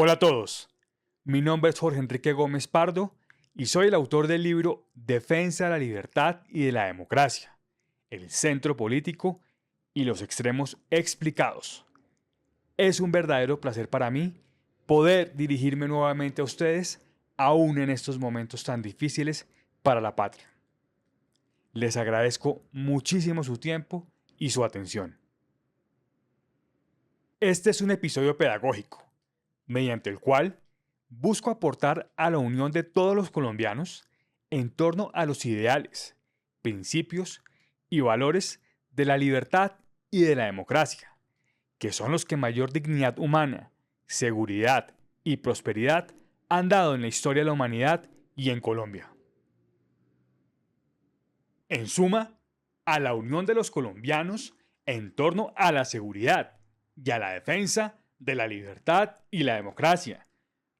Hola a todos, mi nombre es Jorge Enrique Gómez Pardo y soy el autor del libro Defensa de la Libertad y de la Democracia, el centro político y los extremos explicados. Es un verdadero placer para mí poder dirigirme nuevamente a ustedes, aún en estos momentos tan difíciles para la patria. Les agradezco muchísimo su tiempo y su atención. Este es un episodio pedagógico, mediante el cual busco aportar a la unión de todos los colombianos en torno a los ideales, principios y valores de la libertad y de la democracia, que son los que mayor dignidad humana, seguridad y prosperidad han dado en la historia de la humanidad y en Colombia. En suma, a la unión de los colombianos en torno a la seguridad y a la defensa de la libertad y la democracia,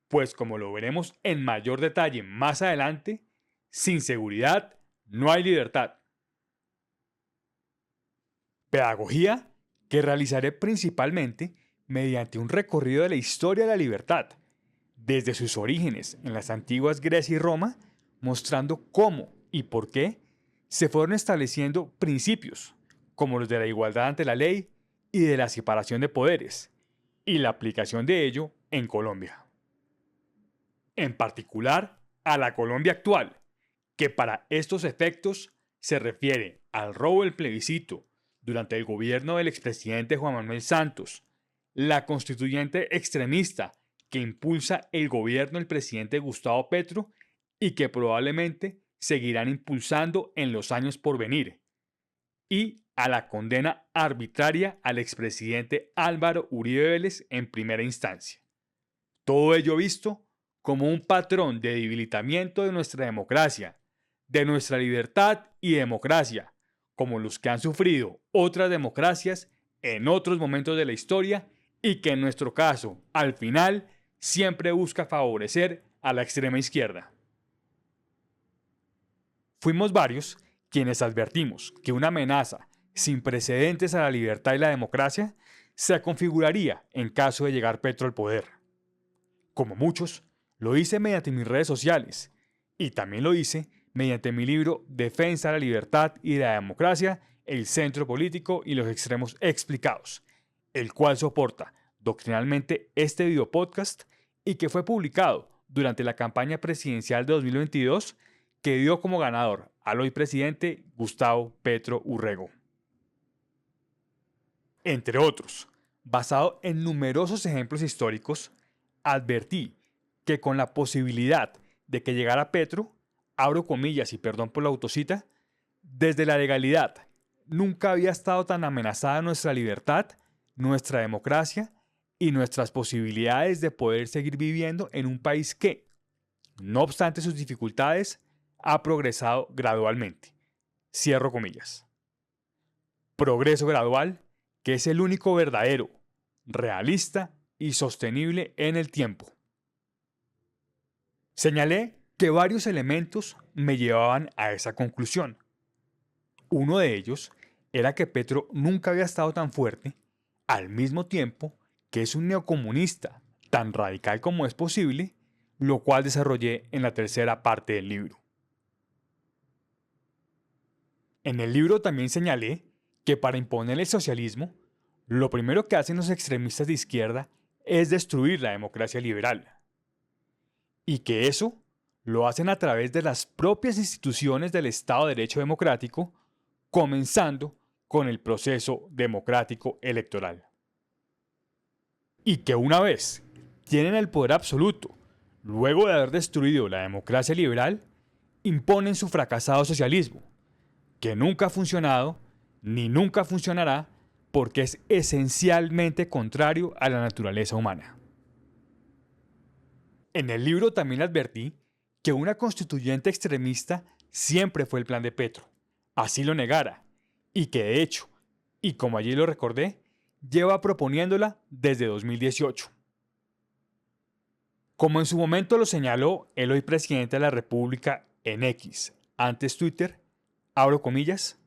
pues como lo veremos en mayor detalle más adelante, sin seguridad no hay libertad. Pedagogía que realizaré principalmente mediante un recorrido de la historia de la libertad, desde sus orígenes en las antiguas Grecia y Roma, mostrando cómo y por qué se fueron estableciendo principios, como los de la igualdad ante la ley y de la separación de poderes, y la aplicación de ello en Colombia. En particular, a la Colombia actual, que para estos efectos se refiere al robo del plebiscito durante el gobierno del expresidente Juan Manuel Santos, la constituyente extremista que impulsa el gobierno del presidente Gustavo Petro y que probablemente seguirán impulsando en los años por venir, y a la condena arbitraria al expresidente Álvaro Uribe Vélez en primera instancia. Todo ello visto como un patrón de debilitamiento de nuestra democracia, de nuestra libertad y democracia, como los que han sufrido otras democracias en otros momentos de la historia y que en nuestro caso, al final, siempre busca favorecer a la extrema izquierda. Fuimos varios quienes advertimos que una amenaza sin precedentes a la libertad y la democracia se configuraría en caso de llegar Petro al poder. Como muchos, lo hice mediante mis redes sociales y también lo hice mediante mi libro Defensa de la Libertad y de la Democracia, el centro político y los extremos explicados, el cual soporta doctrinalmente este video podcast y que fue publicado durante la campaña presidencial de 2022 que dio como ganador al hoy presidente Gustavo Petro Urrego. Entre otros, basado en numerosos ejemplos históricos, advertí que con la posibilidad de que llegara Petro, abro comillas y perdón por la autocita, desde la legalidad nunca había estado tan amenazada nuestra libertad, nuestra democracia y nuestras posibilidades de poder seguir viviendo en un país que, no obstante sus dificultades, ha progresado gradualmente. Cierro comillas. Progreso gradual que es el único verdadero, realista y sostenible en el tiempo. Señalé que varios elementos me llevaban a esa conclusión. Uno de ellos era que Petro nunca había estado tan fuerte, al mismo tiempo que es un neocomunista tan radical como es posible, lo cual desarrollé en la tercera parte del libro. En el libro también señalé que para imponer el socialismo, lo primero que hacen los extremistas de izquierda es destruir la democracia liberal. Y que eso lo hacen a través de las propias instituciones del Estado de Derecho democrático, comenzando con el proceso democrático electoral. Y que una vez tienen el poder absoluto, luego de haber destruido la democracia liberal, imponen su fracasado socialismo, que nunca ha funcionado ni nunca funcionará porque es esencialmente contrario a la naturaleza humana. En el libro también advertí que una constituyente extremista siempre fue el plan de Petro, así lo negara, y que de hecho, y como allí lo recordé, lleva proponiéndola desde 2018. Como en su momento lo señaló el hoy presidente de la República en X, antes Twitter, abro comillas,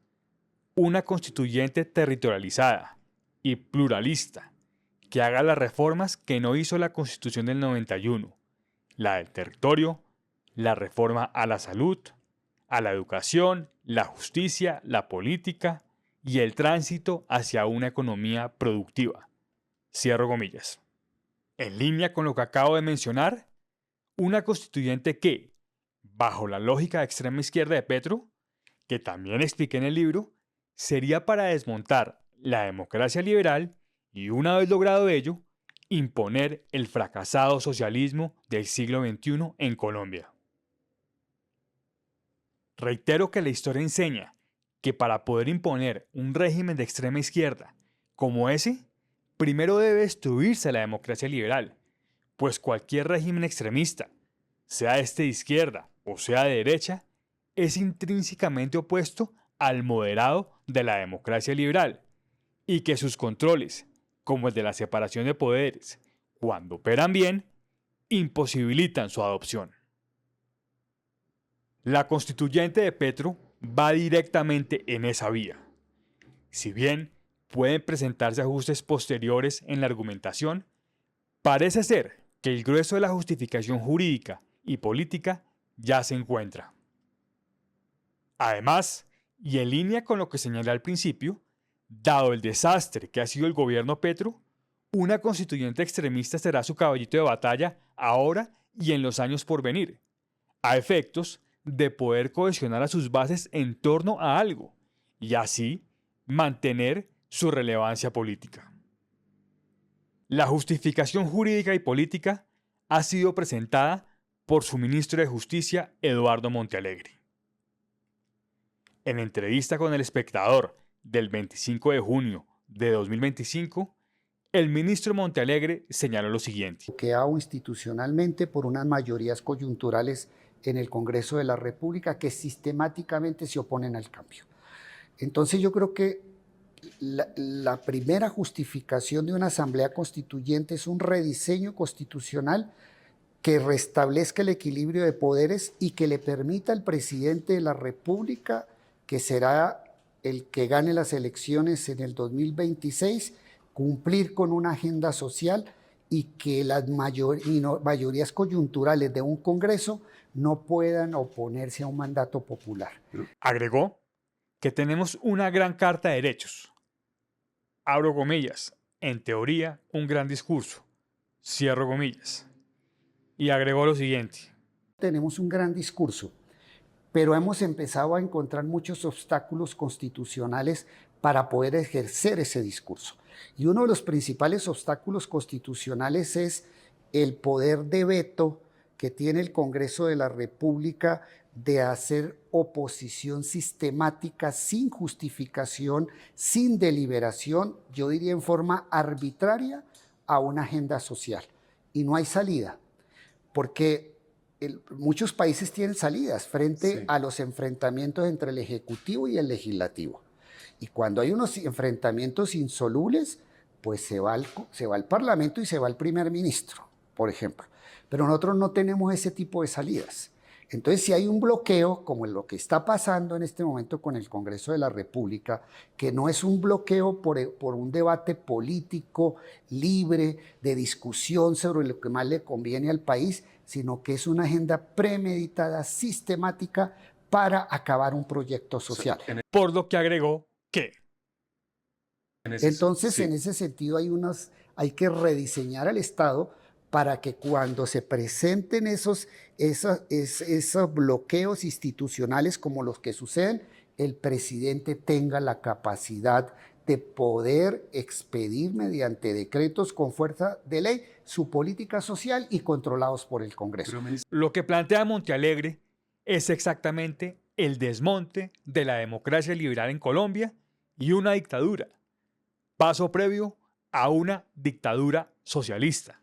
una constituyente territorializada y pluralista que haga las reformas que no hizo la Constitución del 91, la del territorio, la reforma a la salud, a la educación, la justicia, la política y el tránsito hacia una economía productiva. Cierro comillas. En línea con lo que acabo de mencionar, una constituyente que, bajo la lógica de extrema izquierda de Petro, que también expliqué en el libro, sería para desmontar la democracia liberal y, una vez logrado ello, imponer el fracasado socialismo del siglo XXI en Colombia. Reitero que la historia enseña que para poder imponer un régimen de extrema izquierda como ese, primero debe destruirse la democracia liberal, pues cualquier régimen extremista, sea este de izquierda o sea de derecha, es intrínsecamente opuesto al moderado de la democracia liberal, y que sus controles, como el de la separación de poderes, cuando operan bien, imposibilitan su adopción. La constituyente de Petro va directamente en esa vía. Si bien pueden presentarse ajustes posteriores en la argumentación, parece ser que el grueso de la justificación jurídica y política ya se encuentra. Además, y en línea con lo que señalé al principio, dado el desastre que ha sido el gobierno Petro, una constituyente extremista será su caballito de batalla ahora y en los años por venir, a efectos de poder cohesionar a sus bases en torno a algo y así mantener su relevancia política. La justificación jurídica y política ha sido presentada por su ministro de Justicia, Eduardo Montealegre. En entrevista con El Espectador del 25 de junio de 2025, el ministro Montealegre señaló lo siguiente. Bloqueado institucionalmente por unas mayorías coyunturales en el Congreso de la República que sistemáticamente se oponen al cambio. Entonces yo creo que la primera justificación de una asamblea constituyente es un rediseño constitucional que restablezca el equilibrio de poderes y que le permita al presidente de la República, que será el que gane las elecciones en el 2026, cumplir con una agenda social y que las mayorías coyunturales de un Congreso no puedan oponerse a un mandato popular. Agregó que tenemos una gran carta de derechos. Abro comillas, en teoría, un gran discurso. Cierro comillas. Y agregó lo siguiente. Tenemos un gran discurso, pero hemos empezado a encontrar muchos obstáculos constitucionales para poder ejercer ese discurso. Y uno de los principales obstáculos constitucionales es el poder de veto que tiene el Congreso de la República de hacer oposición sistemática, sin justificación, sin deliberación, yo diría en forma arbitraria, a una agenda social. Y no hay salida, porque muchos países tienen salidas frente a los enfrentamientos entre el Ejecutivo y el Legislativo. Y cuando hay unos enfrentamientos insolubles, pues se va al Parlamento y se va al primer ministro, por ejemplo. Pero nosotros no tenemos ese tipo de salidas. Entonces, si hay un bloqueo, como lo que está pasando en este momento con el Congreso de la República, que no es un bloqueo por un debate político libre, de discusión sobre lo que más le conviene al país, sino que es una agenda premeditada, sistemática, para acabar un proyecto social. Por lo que agregó que... Entonces, en ese sentido, hay que rediseñar el Estado para que cuando se presenten esos bloqueos institucionales como los que suceden, el presidente tenga la capacidad de poder expedir mediante decretos con fuerza de ley su política social y controlados por el Congreso. Lo que plantea Montealegre es exactamente el desmonte de la democracia liberal en Colombia y una dictadura, paso previo a una dictadura socialista,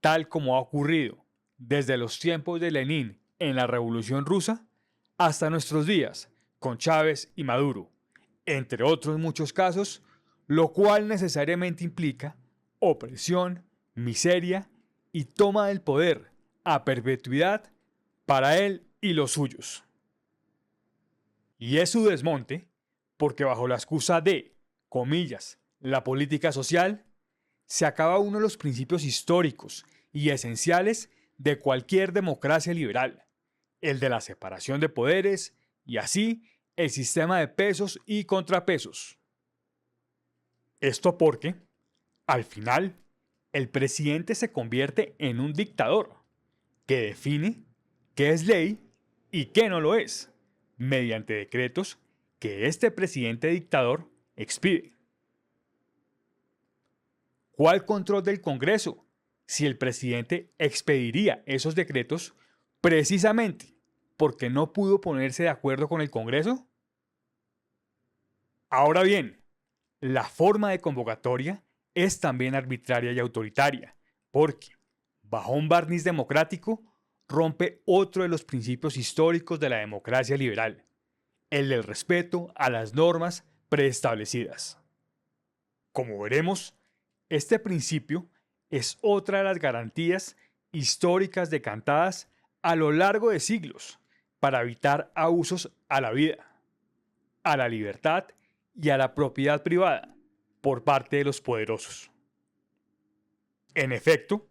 tal como ha ocurrido desde los tiempos de Lenin en la Revolución Rusa hasta nuestros días con Chávez y Maduro, entre otros muchos casos, lo cual necesariamente implica opresión, miseria y toma del poder a perpetuidad para él y los suyos. Y es su desmonte porque bajo la excusa de, comillas, la política social, se acaba uno de los principios históricos y esenciales de cualquier democracia liberal, el de la separación de poderes y así el sistema de pesos y contrapesos. Esto porque, al final, el presidente se convierte en un dictador que define qué es ley y qué no lo es, mediante decretos que este presidente dictador expide. ¿Cuál control del Congreso si el presidente expediría esos decretos precisamente porque no pudo ponerse de acuerdo con el Congreso? Ahora bien, la forma de convocatoria es también arbitraria y autoritaria, porque, bajo un barniz democrático, rompe otro de los principios históricos de la democracia liberal, el del respeto a las normas preestablecidas. Como veremos, este principio es otra de las garantías históricas decantadas a lo largo de siglos para evitar abusos a la vida, a la libertad y a la propiedad privada por parte de los poderosos. En efecto,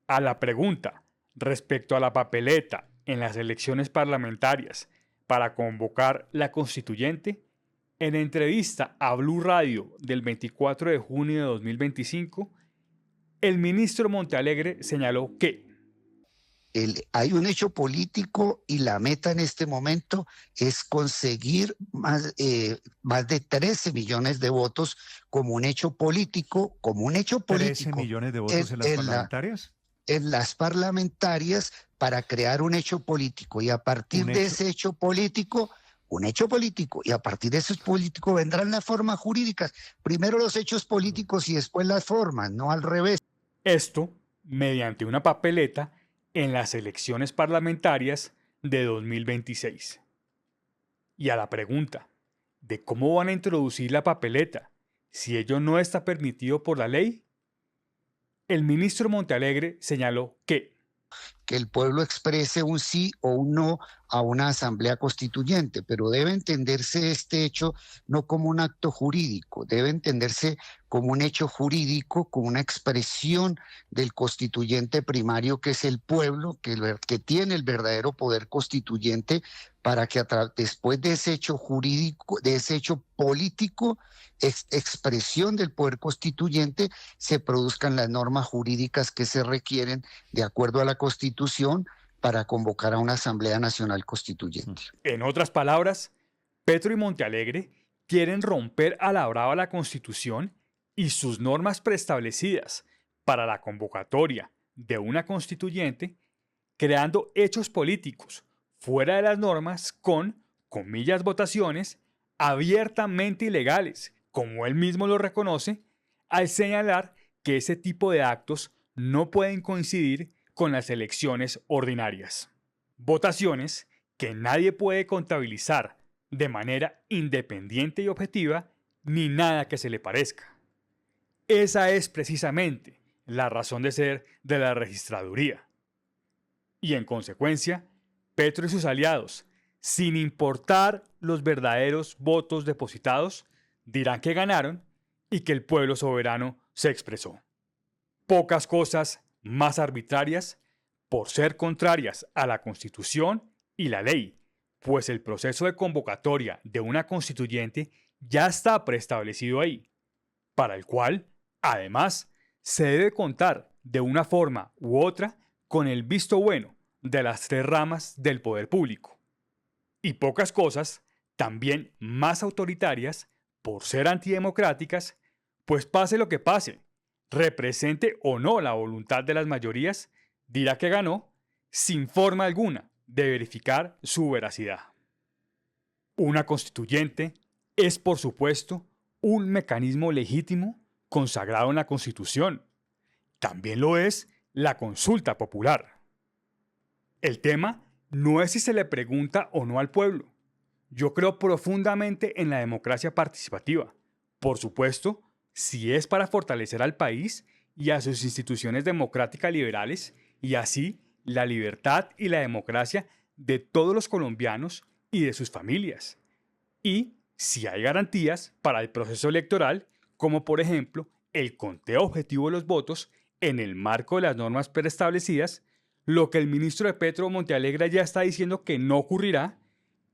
a la pregunta respecto a la papeleta en las elecciones parlamentarias para convocar la constituyente, en entrevista a Blue Radio del 24 de junio de 2025, el ministro Montealegre señaló que hay un hecho político y la meta en este momento es conseguir más de 13 millones de votos como un hecho político, ¿13 millones de votos en las parlamentarias? En las parlamentarias para crear un hecho político y a partir de ese hecho político, y a partir de ese político vendrán las formas jurídicas. Primero los hechos políticos y después las formas, no al revés. Esto mediante una papeleta en las elecciones parlamentarias de 2026. Y a la pregunta de cómo van a introducir la papeleta si ello no está permitido por la ley, el ministro Montealegre señaló que el pueblo exprese un sí o un no a una asamblea constituyente, pero debe entenderse este hecho no como un acto jurídico, debe entenderse como un hecho jurídico, como una expresión del constituyente primario que es el pueblo, que tiene el verdadero poder constituyente, para que después de ese hecho jurídico, de ese hecho político, expresión del poder constituyente, se produzcan las normas jurídicas que se requieren de acuerdo a la Constitución para convocar a una Asamblea Nacional Constituyente. En otras palabras, Petro y Montealegre quieren romper a la brava la Constitución y sus normas preestablecidas para la convocatoria de una constituyente, creando hechos políticos fuera de las normas con, comillas, votaciones abiertamente ilegales, como él mismo lo reconoce, al señalar que ese tipo de actos no pueden coincidir con las elecciones ordinarias. Votaciones que nadie puede contabilizar de manera independiente y objetiva, ni nada que se le parezca. Esa es precisamente la razón de ser de la registraduría. Y en consecuencia, Petro y sus aliados, sin importar los verdaderos votos depositados, dirán que ganaron y que el pueblo soberano se expresó. Pocas cosas más arbitrarias por ser contrarias a la Constitución y la ley, pues el proceso de convocatoria de una constituyente ya está preestablecido ahí, para el cual, además, se debe contar de una forma u otra con el visto bueno de las tres ramas del poder público. Y pocas cosas, también más autoritarias, por ser antidemocráticas, pues pase lo que pase, represente o no la voluntad de las mayorías, dirá que ganó sin forma alguna de verificar su veracidad. Una constituyente es, por supuesto, un mecanismo legítimo consagrado en la Constitución. También lo es la consulta popular. El tema no es si se le pregunta o no al pueblo. Yo creo profundamente en la democracia participativa. Por supuesto, si es para fortalecer al país y a sus instituciones democráticas liberales y así la libertad y la democracia de todos los colombianos y de sus familias. Y si hay garantías para el proceso electoral, como por ejemplo el conteo objetivo de los votos en el marco de las normas preestablecidas, lo que el ministro de Petro Montealegre ya está diciendo que no ocurrirá,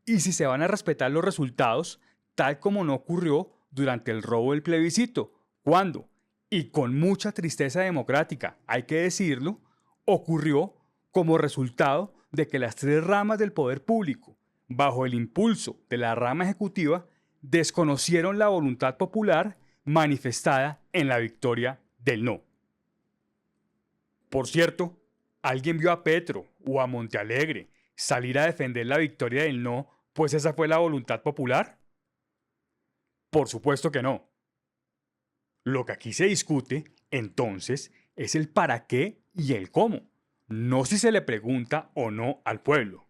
y si se van a respetar los resultados, tal como no ocurrió durante el robo del plebiscito, cuando, y con mucha tristeza democrática, hay que decirlo, ocurrió como resultado de que las tres ramas del poder público, bajo el impulso de la rama ejecutiva, desconocieron la voluntad popular manifestada en la victoria del no. Por cierto, ¿alguien vio a Petro o a Montealegre salir a defender la victoria del no, pues esa fue la voluntad popular? Por supuesto que no. Lo que aquí se discute, entonces, es el para qué y el cómo, no si se le pregunta o no al pueblo.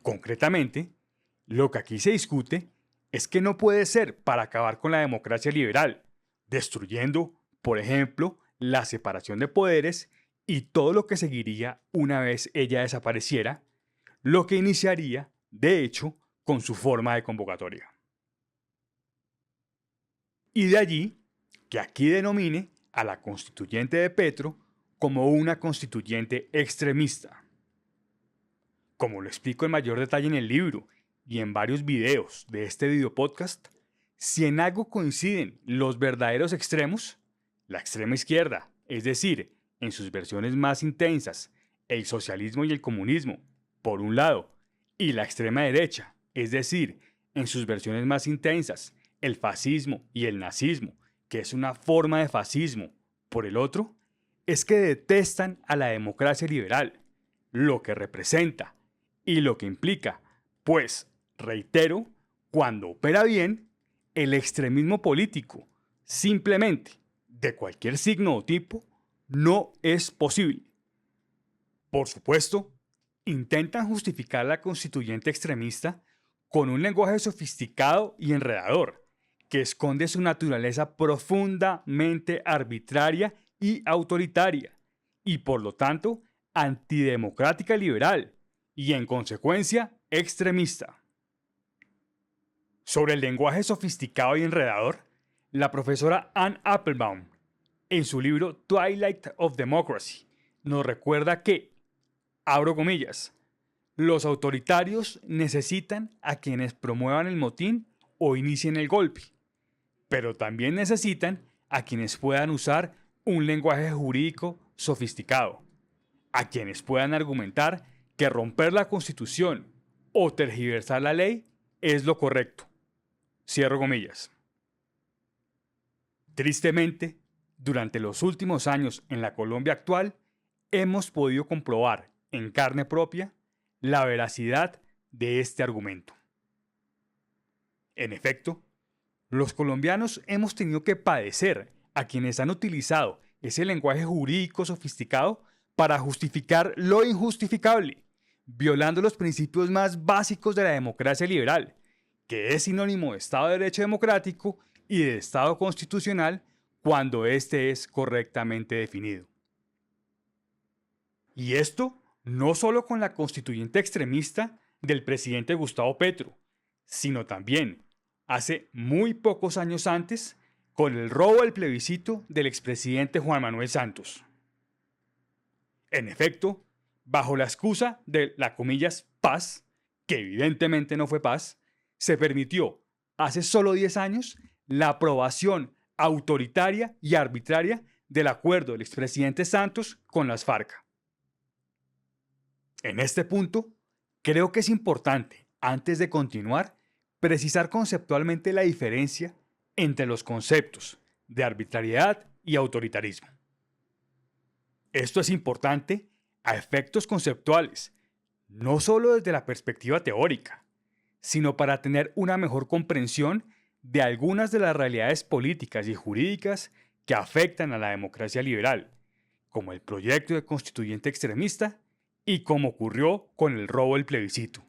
Concretamente, lo que aquí se discute es que no puede ser para acabar con la democracia liberal, destruyendo, por ejemplo, la separación de poderes y todo lo que seguiría una vez ella desapareciera, lo que iniciaría, de hecho, con su forma de convocatoria. Y de allí que aquí denomine a la constituyente de Petro como una constituyente extremista. Como lo explico en mayor detalle en el libro y en varios videos de este videopodcast, si en algo coinciden los verdaderos extremos, la extrema izquierda, es decir, en sus versiones más intensas, el socialismo y el comunismo, por un lado, y la extrema derecha, es decir, en sus versiones más intensas, el fascismo y el nazismo, que es una forma de fascismo, por el otro, es que detestan a la democracia liberal, lo que representa y lo que implica, pues, reitero, cuando opera bien, el extremismo político, simplemente, de cualquier signo o tipo, no es posible. Por supuesto, intentan justificar a la constituyente extremista con un lenguaje sofisticado y enredador, que esconde su naturaleza profundamente arbitraria y autoritaria, y por lo tanto antidemocrática y liberal, y en consecuencia extremista. Sobre el lenguaje sofisticado y enredador, la profesora Anne Applebaum, en su libro Twilight of Democracy, nos recuerda que, abro comillas, los autoritarios necesitan a quienes promuevan el motín o inicien el golpe, pero también necesitan a quienes puedan usar un lenguaje jurídico sofisticado, a quienes puedan argumentar que romper la Constitución o tergiversar la ley es lo correcto. Cierro comillas. Tristemente, durante los últimos años en la Colombia actual, hemos podido comprobar en carne propia la veracidad de este argumento. En efecto, los colombianos hemos tenido que padecer a quienes han utilizado ese lenguaje jurídico sofisticado para justificar lo injustificable, violando los principios más básicos de la democracia liberal, que es sinónimo de Estado de Derecho democrático y de Estado constitucional cuando éste es correctamente definido. Y esto no solo con la constituyente extremista del presidente Gustavo Petro, sino también, hace muy pocos años antes, con el robo del plebiscito del expresidente Juan Manuel Santos. En efecto, bajo la excusa de la comillas paz, que evidentemente no fue paz, se permitió, hace solo 10 años, la aprobación autoritaria y arbitraria del acuerdo del expresidente Santos con las FARC. En este punto, creo que es importante, antes de continuar, precisar conceptualmente la diferencia entre los conceptos de arbitrariedad y autoritarismo. Esto es importante a efectos conceptuales, no solo desde la perspectiva teórica, sino para tener una mejor comprensión de algunas de las realidades políticas y jurídicas que afectan a la democracia liberal, como el proyecto de constituyente extremista y como ocurrió con el robo del plebiscito.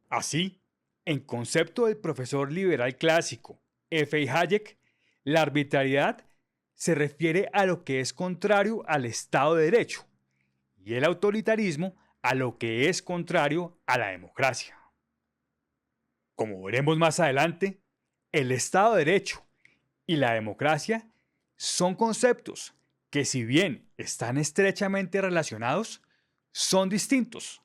Así, en concepto del profesor liberal clásico F. Hayek, la arbitrariedad se refiere a lo que es contrario al Estado de Derecho y el autoritarismo a lo que es contrario a la democracia. Como veremos más adelante, el Estado de Derecho y la democracia son conceptos que, si bien están estrechamente relacionados, son distintos,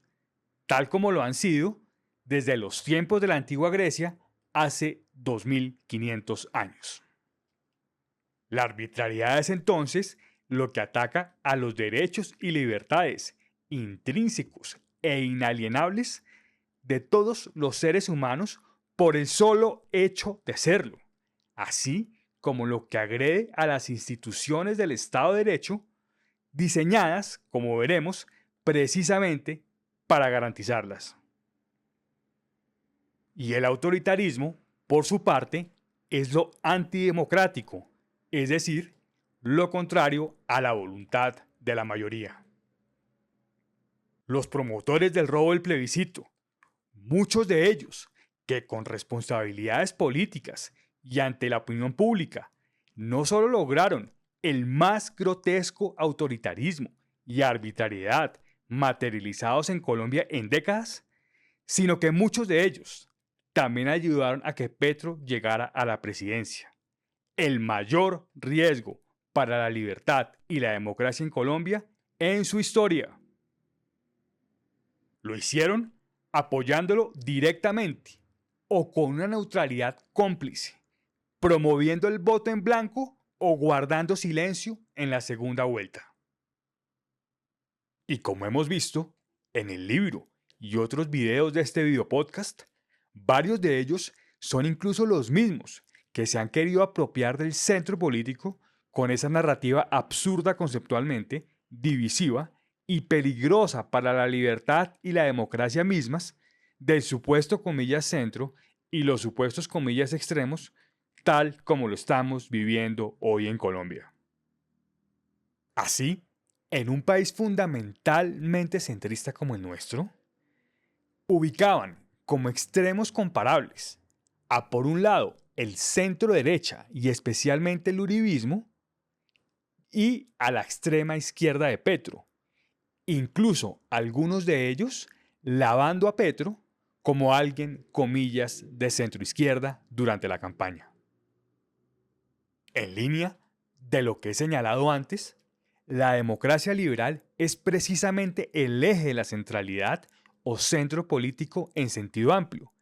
tal como lo han sido desde los tiempos de la antigua Grecia hace 2500 años. La arbitrariedad es entonces lo que ataca a los derechos y libertades intrínsecos e inalienables de todos los seres humanos por el solo hecho de serlo, así como lo que agrede a las instituciones del Estado de Derecho, diseñadas, como veremos, precisamente para garantizarlas. Y el autoritarismo, por su parte, es lo antidemocrático, es decir, lo contrario a la voluntad de la mayoría. Los promotores del robo del plebiscito, muchos de ellos que con responsabilidades políticas y ante la opinión pública, no solo lograron el más grotesco autoritarismo y arbitrariedad materializados en Colombia en décadas, sino que muchos de ellos también ayudaron a que Petro llegara a la presidencia. El mayor riesgo para la libertad y la democracia en Colombia en su historia. Lo hicieron apoyándolo directamente o con una neutralidad cómplice, promoviendo el voto en blanco o guardando silencio en la segunda vuelta. Y como hemos visto en el libro y otros videos de este videopodcast, varios de ellos son incluso los mismos que se han querido apropiar del centro político con esa narrativa absurda conceptualmente, divisiva y peligrosa para la libertad y la democracia mismas del supuesto comillas centro y los supuestos comillas extremos, tal como lo estamos viviendo hoy en Colombia. Así, en un país fundamentalmente centrista como el nuestro, ubicaban como extremos comparables a, por un lado, el centro derecha y especialmente el uribismo, y a la extrema izquierda de Petro, incluso algunos de ellos lavando a Petro como alguien, comillas, de centroizquierda durante la campaña. En línea de lo que he señalado antes, la democracia liberal es precisamente el eje de la centralidad o centro político en sentido amplio,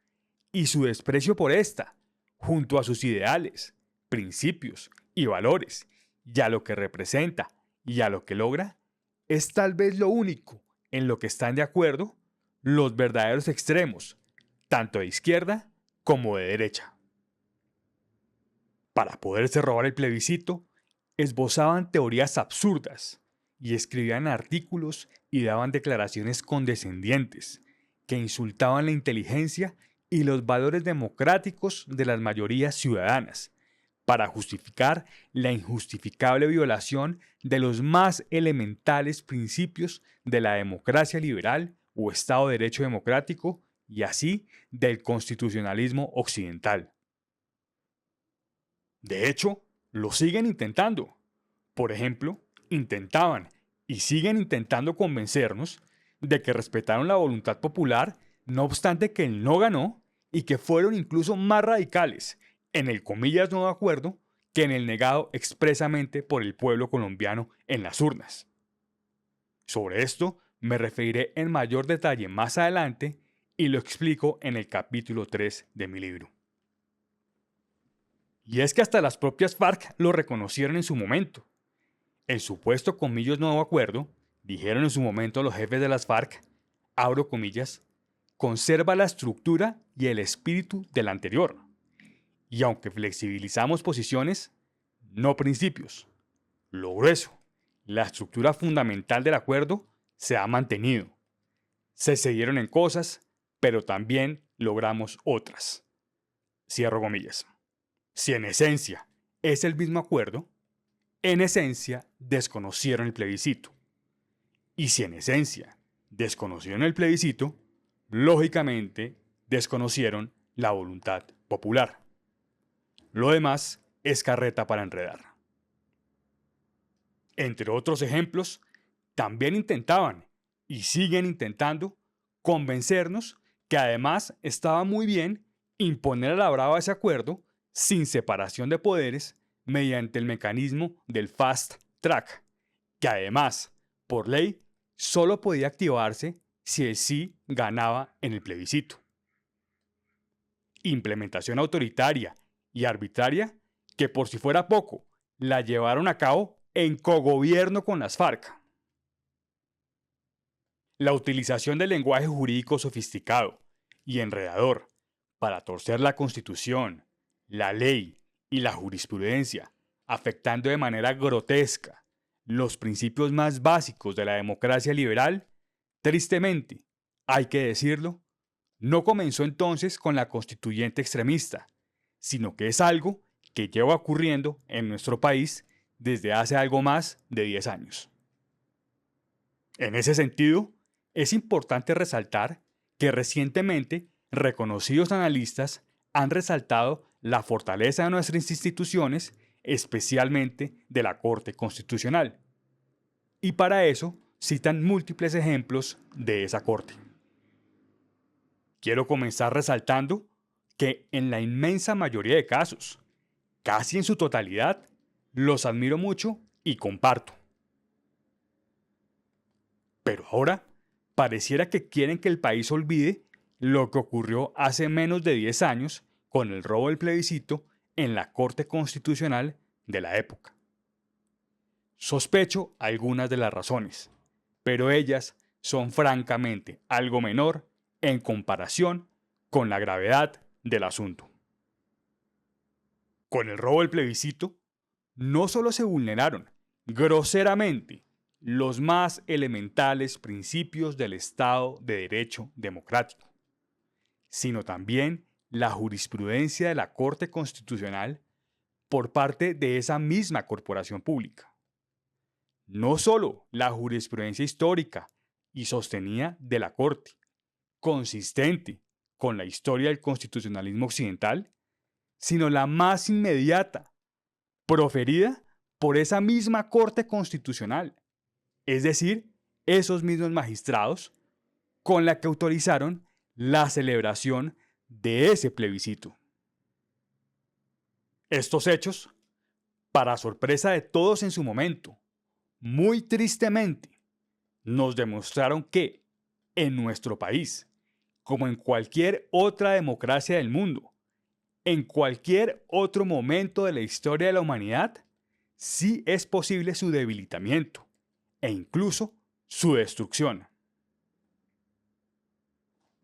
y su desprecio por esta, junto a sus ideales, principios y valores, y a lo que representa y a lo que logra, es tal vez lo único en lo que están de acuerdo los verdaderos extremos, tanto de izquierda como de derecha. Para poderse robar el plebiscito, esbozaban teorías absurdas y escribían artículos y daban declaraciones condescendientes que insultaban la inteligencia y los valores democráticos de las mayorías ciudadanas para justificar la injustificable violación de los más elementales principios de la democracia liberal o Estado de Derecho democrático y así del constitucionalismo occidental. De hecho, lo siguen intentando. Por ejemplo, intentaban y siguen intentando convencernos de que respetaron la voluntad popular, no obstante que él no ganó y que fueron incluso más radicales en el comillas no acuerdo que en el negado expresamente por el pueblo colombiano en las urnas. Sobre esto me referiré en mayor detalle más adelante y lo explico en el capítulo 3 de mi libro. Y es que hasta las propias FARC lo reconocieron en su momento. El supuesto comillas nuevo acuerdo, dijeron en su momento los jefes de las FARC, abro comillas, conserva la estructura y el espíritu del anterior. Y aunque flexibilizamos posiciones, no principios. Lo grueso, la estructura fundamental del acuerdo se ha mantenido. Se cedieron en cosas, pero también logramos otras. Cierro comillas. Si en esencia es el mismo acuerdo, en esencia desconocieron el plebiscito. Y si en esencia desconocieron el plebiscito, lógicamente desconocieron la voluntad popular. Lo demás es carreta para enredar. Entre otros ejemplos, también intentaban y siguen intentando convencernos que además estaba muy bien imponer a la brava ese acuerdo sin separación de poderes mediante el mecanismo del fast track, que además, por ley, solo podía activarse si el sí ganaba en el plebiscito. Implementación autoritaria y arbitraria que, por si fuera poco, la llevaron a cabo en cogobierno con las FARC. La utilización del lenguaje jurídico sofisticado y enredador para torcer la Constitución, la ley y la jurisprudencia, afectando de manera grotesca los principios más básicos de la democracia liberal, tristemente, hay que decirlo, no comenzó entonces con la constituyente extremista, sino que es algo que lleva ocurriendo en nuestro país desde hace algo más de 10 años. En ese sentido, es importante resaltar que recientemente reconocidos analistas han resaltado la fortaleza de nuestras instituciones, especialmente de la Corte Constitucional. Y para eso citan múltiples ejemplos de esa Corte. Quiero comenzar resaltando que en la inmensa mayoría de casos, casi en su totalidad, los admiro mucho y comparto. Pero ahora pareciera que quieren que el país olvide lo que ocurrió hace menos de 10 años con el robo del plebiscito en la Corte Constitucional de la época. Sospecho algunas de las razones, pero ellas son francamente algo menor en comparación con la gravedad del asunto. Con el robo del plebiscito, no solo se vulneraron groseramente los más elementales principios del Estado de Derecho democrático, sino también la jurisprudencia de la Corte Constitucional por parte de esa misma corporación pública. No solo la jurisprudencia histórica y sostenida de la Corte, consistente con la historia del constitucionalismo occidental, sino la más inmediata, proferida por esa misma Corte Constitucional, es decir, esos mismos magistrados con la que autorizaron la celebración de ese plebiscito. Estos hechos, para sorpresa de todos en su momento, muy tristemente, nos demostraron que, en nuestro país, como en cualquier otra democracia del mundo, en cualquier otro momento de la historia de la humanidad, sí es posible su debilitamiento e incluso su destrucción.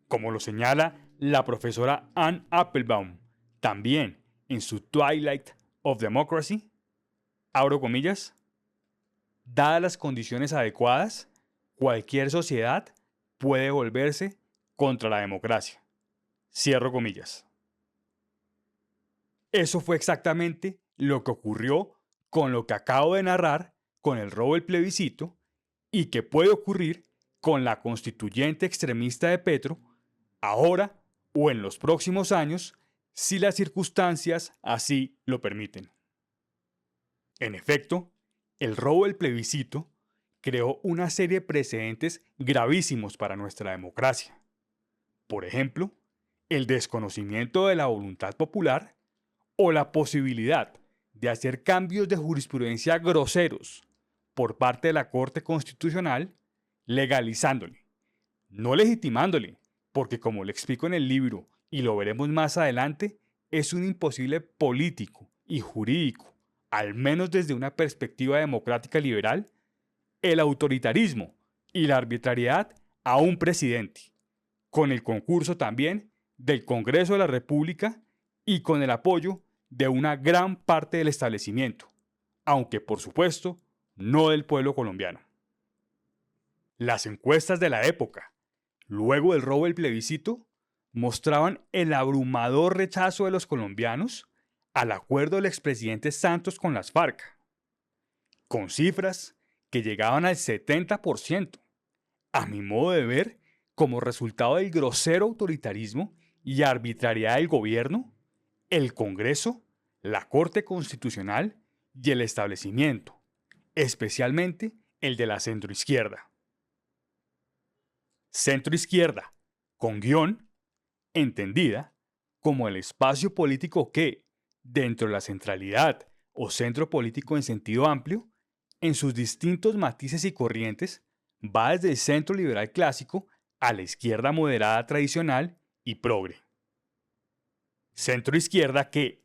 Como lo señala la profesora Anne Applebaum, también en su Twilight of Democracy, abro comillas, dadas las condiciones adecuadas, cualquier sociedad puede volverse contra la democracia. Cierro comillas. Eso fue exactamente lo que ocurrió con lo que acabo de narrar con el robo del plebiscito y que puede ocurrir con la constituyente extremista de Petro ahora o en los próximos años si las circunstancias así lo permiten. En efecto, el robo del plebiscito creó una serie de precedentes gravísimos para nuestra democracia. Por ejemplo, el desconocimiento de la voluntad popular o la posibilidad de hacer cambios de jurisprudencia groseros por parte de la Corte Constitucional, legalizándole, no legitimándole, porque como le explico en el libro y lo veremos más adelante, es un imposible político y jurídico, al menos desde una perspectiva democrática liberal, el autoritarismo y la arbitrariedad a un presidente, con el concurso también del Congreso de la República y con el apoyo de una gran parte del establecimiento, aunque por supuesto no del pueblo colombiano. Las encuestas de la época, luego del robo del plebiscito, mostraban el abrumador rechazo de los colombianos al acuerdo del expresidente Santos con las FARC, con cifras que llegaban al 70%, a mi modo de ver, como resultado del grosero autoritarismo y arbitrariedad del gobierno, el Congreso, la Corte Constitucional y el establecimiento, especialmente el de la centroizquierda. Centroizquierda, con guión, entendida como el espacio político que, dentro de la centralidad o centro político en sentido amplio, en sus distintos matices y corrientes, va desde el centro liberal clásico a la izquierda moderada tradicional y progre. Centro izquierda que,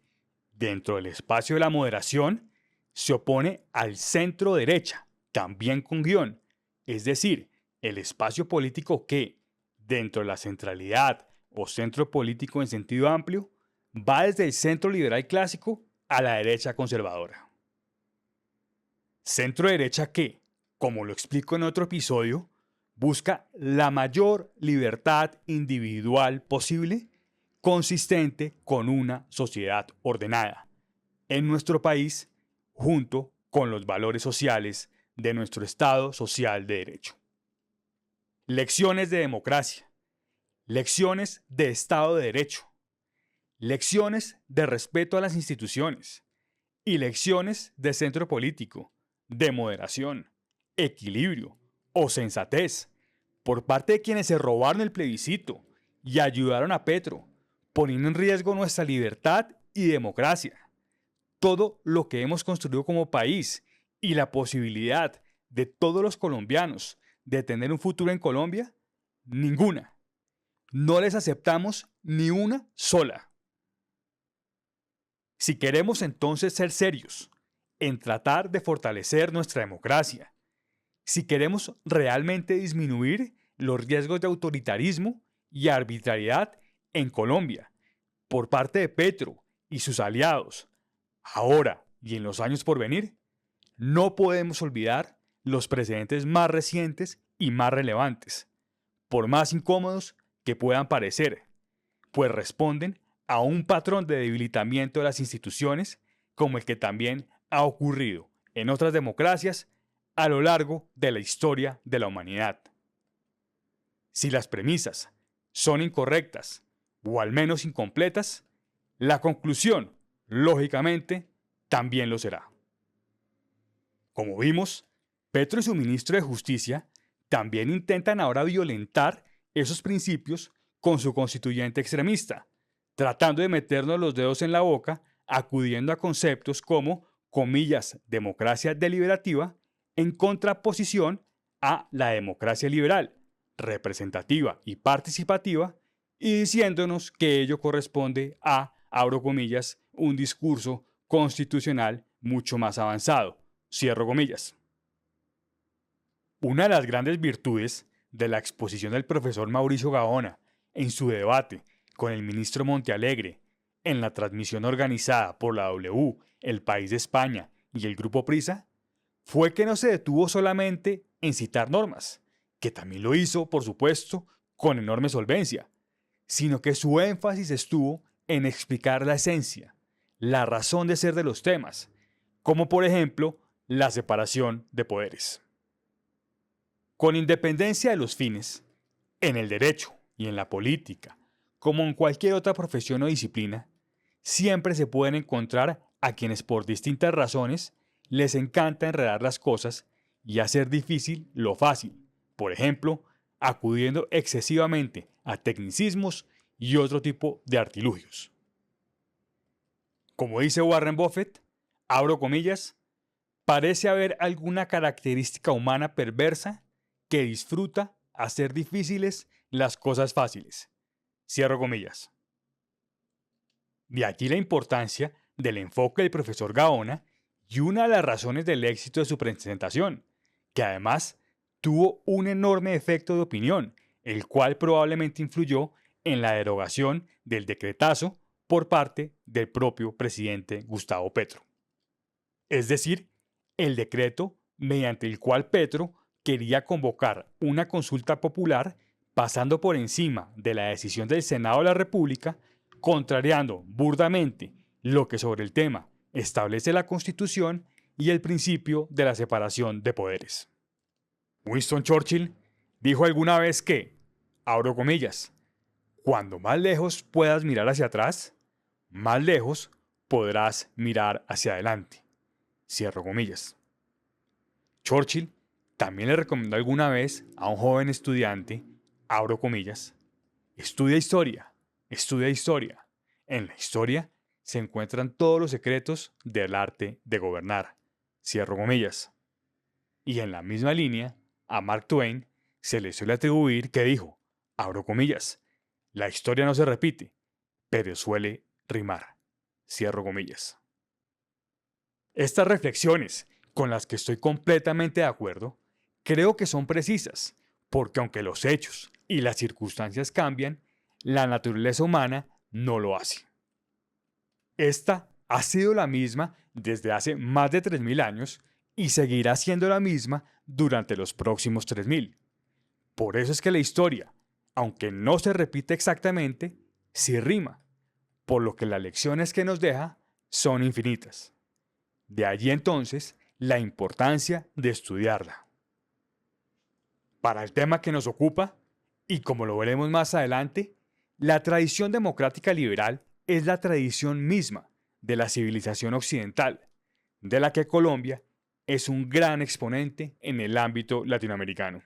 dentro del espacio de la moderación, se opone al centro derecha, también con guión, es decir, el espacio político que, dentro de la centralidad o centro político en sentido amplio, va desde el centro liberal clásico a la derecha conservadora. Centro derecha que, como lo explico en otro episodio, busca la mayor libertad individual posible, consistente con una sociedad ordenada en nuestro país, junto con los valores sociales de nuestro Estado social de derecho. Lecciones de democracia, lecciones de Estado de Derecho, lecciones de respeto a las instituciones y lecciones de centro político, de moderación, equilibrio o sensatez por parte de quienes se robaron el plebiscito y ayudaron a Petro, poniendo en riesgo nuestra libertad y democracia. Todo lo que hemos construido como país y la posibilidad de todos los colombianos de tener un futuro en Colombia, ninguna. No les aceptamos ni una sola. Si queremos entonces ser serios en tratar de fortalecer nuestra democracia, si queremos realmente disminuir los riesgos de autoritarismo y arbitrariedad en Colombia por parte de Petro y sus aliados, ahora y en los años por venir, no podemos olvidar los precedentes más recientes y más relevantes, por más incómodos que puedan parecer, pues responden a un patrón de debilitamiento de las instituciones como el que también ha ocurrido en otras democracias a lo largo de la historia de la humanidad. Si las premisas son incorrectas o al menos incompletas, la conclusión, lógicamente, también lo será. Como vimos, Petro y su ministro de Justicia también intentan ahora violentar esos principios con su constituyente extremista, tratando de meternos los dedos en la boca, acudiendo a conceptos como, comillas, democracia deliberativa, en contraposición a la democracia liberal, representativa y participativa, y diciéndonos que ello corresponde a, abro comillas, un discurso constitucional mucho más avanzado, cierro comillas. Una de las grandes virtudes de la exposición del profesor Mauricio Gaona en su debate con el ministro Montealegre en la transmisión organizada por la W, El País de España y el Grupo Prisa, fue que no se detuvo solamente en citar normas, que también lo hizo, por supuesto, con enorme solvencia, sino que su énfasis estuvo en explicar la esencia, la razón de ser de los temas, como por ejemplo la separación de poderes. Con independencia de los fines, en el derecho y en la política, como en cualquier otra profesión o disciplina, siempre se pueden encontrar a quienes por distintas razones les encanta enredar las cosas y hacer difícil lo fácil, por ejemplo, acudiendo excesivamente a tecnicismos y otro tipo de artilugios. Como dice Warren Buffett, abro comillas, parece haber alguna característica humana perversa que disfruta hacer difíciles las cosas fáciles. Cierro comillas. De aquí la importancia del enfoque del profesor Gaona y una de las razones del éxito de su presentación, que además tuvo un enorme efecto de opinión, el cual probablemente influyó en la derogación del decretazo por parte del propio presidente Gustavo Petro. Es decir, el decreto mediante el cual Petro quería convocar una consulta popular pasando por encima de la decisión del Senado de la República, contrariando burdamente lo que sobre el tema establece la Constitución y el principio de la separación de poderes. Winston Churchill dijo alguna vez que, abro comillas, cuando más lejos puedas mirar hacia atrás, más lejos podrás mirar hacia adelante. Cierro comillas. Churchill también le recomendó alguna vez a un joven estudiante, abro comillas, estudia historia, estudia historia. En la historia se encuentran todos los secretos del arte de gobernar. Cierro comillas. Y en la misma línea, a Mark Twain se le suele atribuir que dijo, abro comillas, la historia no se repite, pero suele rimar. Cierro comillas. Estas reflexiones, con las que estoy completamente de acuerdo, creo que son precisas, porque aunque los hechos y las circunstancias cambian, la naturaleza humana no lo hace. Esta ha sido la misma desde hace más de 3000 años y seguirá siendo la misma durante los próximos 3000. Por eso es que la historia, aunque no se repite exactamente, sí rima, por lo que las lecciones que nos deja son infinitas. De allí entonces la importancia de estudiarla. Para el tema que nos ocupa, y como lo veremos más adelante, la tradición democrática liberal es la tradición misma de la civilización occidental, de la que Colombia es un gran exponente en el ámbito latinoamericano.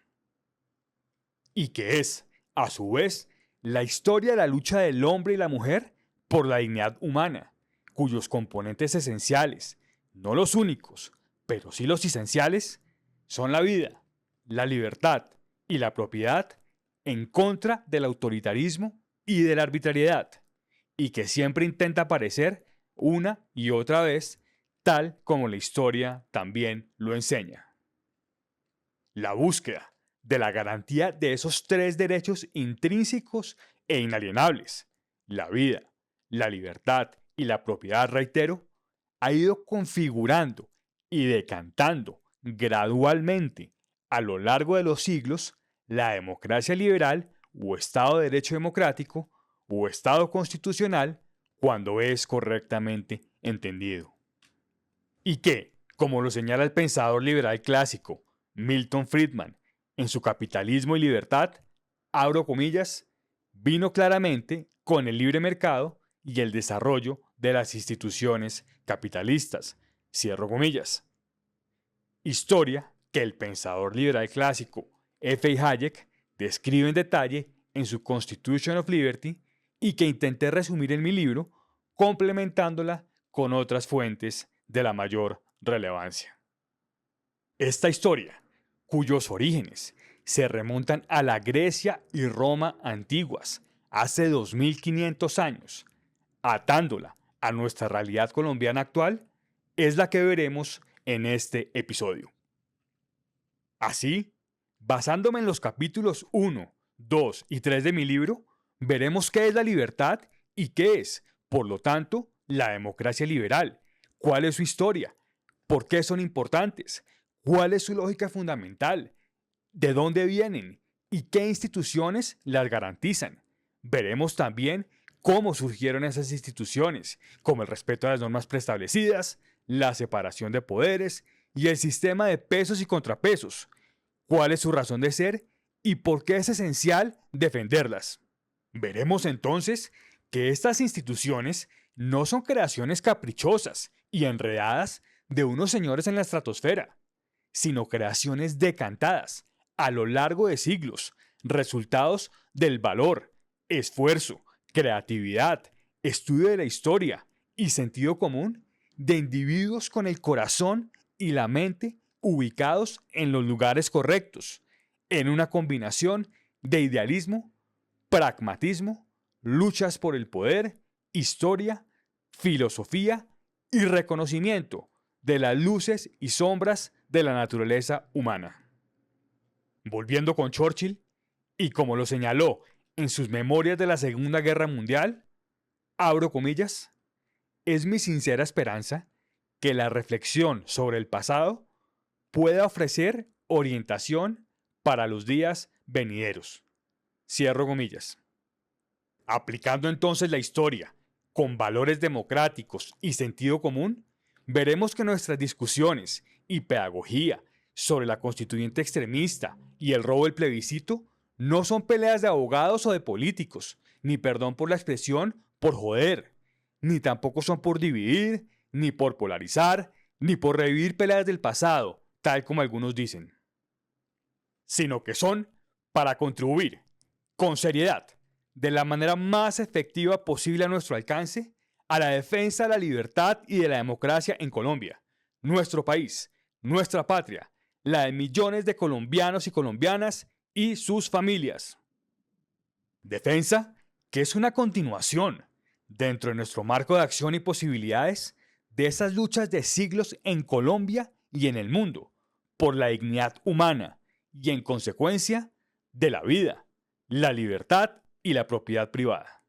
Y que es, a su vez, la historia de la lucha del hombre y la mujer por la dignidad humana, cuyos componentes esenciales, no los únicos, pero sí los esenciales, son la vida, la libertad y la propiedad en contra del autoritarismo y de la arbitrariedad, y que siempre intenta aparecer una y otra vez, tal como la historia también lo enseña. La búsqueda de la garantía de esos tres derechos intrínsecos e inalienables, la vida, la libertad y la propiedad, reitero, ha ido configurando y decantando gradualmente a lo largo de los siglos la democracia liberal o Estado de Derecho democrático o Estado constitucional cuando es correctamente entendido. Y que, como lo señala el pensador liberal clásico Milton Friedman en su Capitalismo y Libertad, abro comillas, vino claramente con el libre mercado y el desarrollo de las instituciones capitalistas, cierro comillas. Historia que el pensador liberal clásico F. Hayek describe en detalle en su Constitution of Liberty y que intenté resumir en mi libro, complementándola con otras fuentes de la mayor relevancia. Esta historia, cuyos orígenes se remontan a la Grecia y Roma antiguas, hace 2500 años, atándola a nuestra realidad colombiana actual, es la que veremos en este episodio. Así, basándome en los capítulos 1, 2 y 3 de mi libro, veremos qué es la libertad y qué es, por lo tanto, la democracia liberal, cuál es su historia, por qué son importantes, cuál es su lógica fundamental, de dónde vienen y qué instituciones las garantizan. Veremos también cómo surgieron esas instituciones, como el respeto a las normas preestablecidas, la separación de poderes y el sistema de pesos y contrapesos, cuál es su razón de ser y por qué es esencial defenderlas. Veremos entonces que estas instituciones no son creaciones caprichosas y enredadas de unos señores en la estratosfera, sino creaciones decantadas a lo largo de siglos, resultados del valor, esfuerzo, creatividad, estudio de la historia y sentido común de individuos con el corazón y la mente ubicados en los lugares correctos, en una combinación de idealismo, pragmatismo, luchas por el poder, historia, filosofía y reconocimiento de las luces y sombras de la naturaleza humana. Volviendo con Churchill, y como lo señaló en sus memorias de la Segunda Guerra Mundial, abro comillas, es mi sincera esperanza que la reflexión sobre el pasado pueda ofrecer orientación para los días venideros. Cierro comillas. Aplicando entonces la historia con valores democráticos y sentido común, veremos que nuestras discusiones y pedagogía sobre la constituyente extremista y el robo del plebiscito no son peleas de abogados o de políticos, ni perdón por la expresión, por joder, ni tampoco son por dividir, ni por polarizar, ni por revivir peleas del pasado, tal como algunos dicen, sino que son para contribuir, con seriedad, de la manera más efectiva posible a nuestro alcance, a la defensa de la libertad y de la democracia en Colombia, nuestro país, nuestra patria, la de millones de colombianos y colombianas y sus familias. Defensa que es una continuación, dentro de nuestro marco de acción y posibilidades, de esas luchas de siglos en Colombia y en el mundo, por la dignidad humana y, en consecuencia, de la vida, la libertad y la propiedad privada.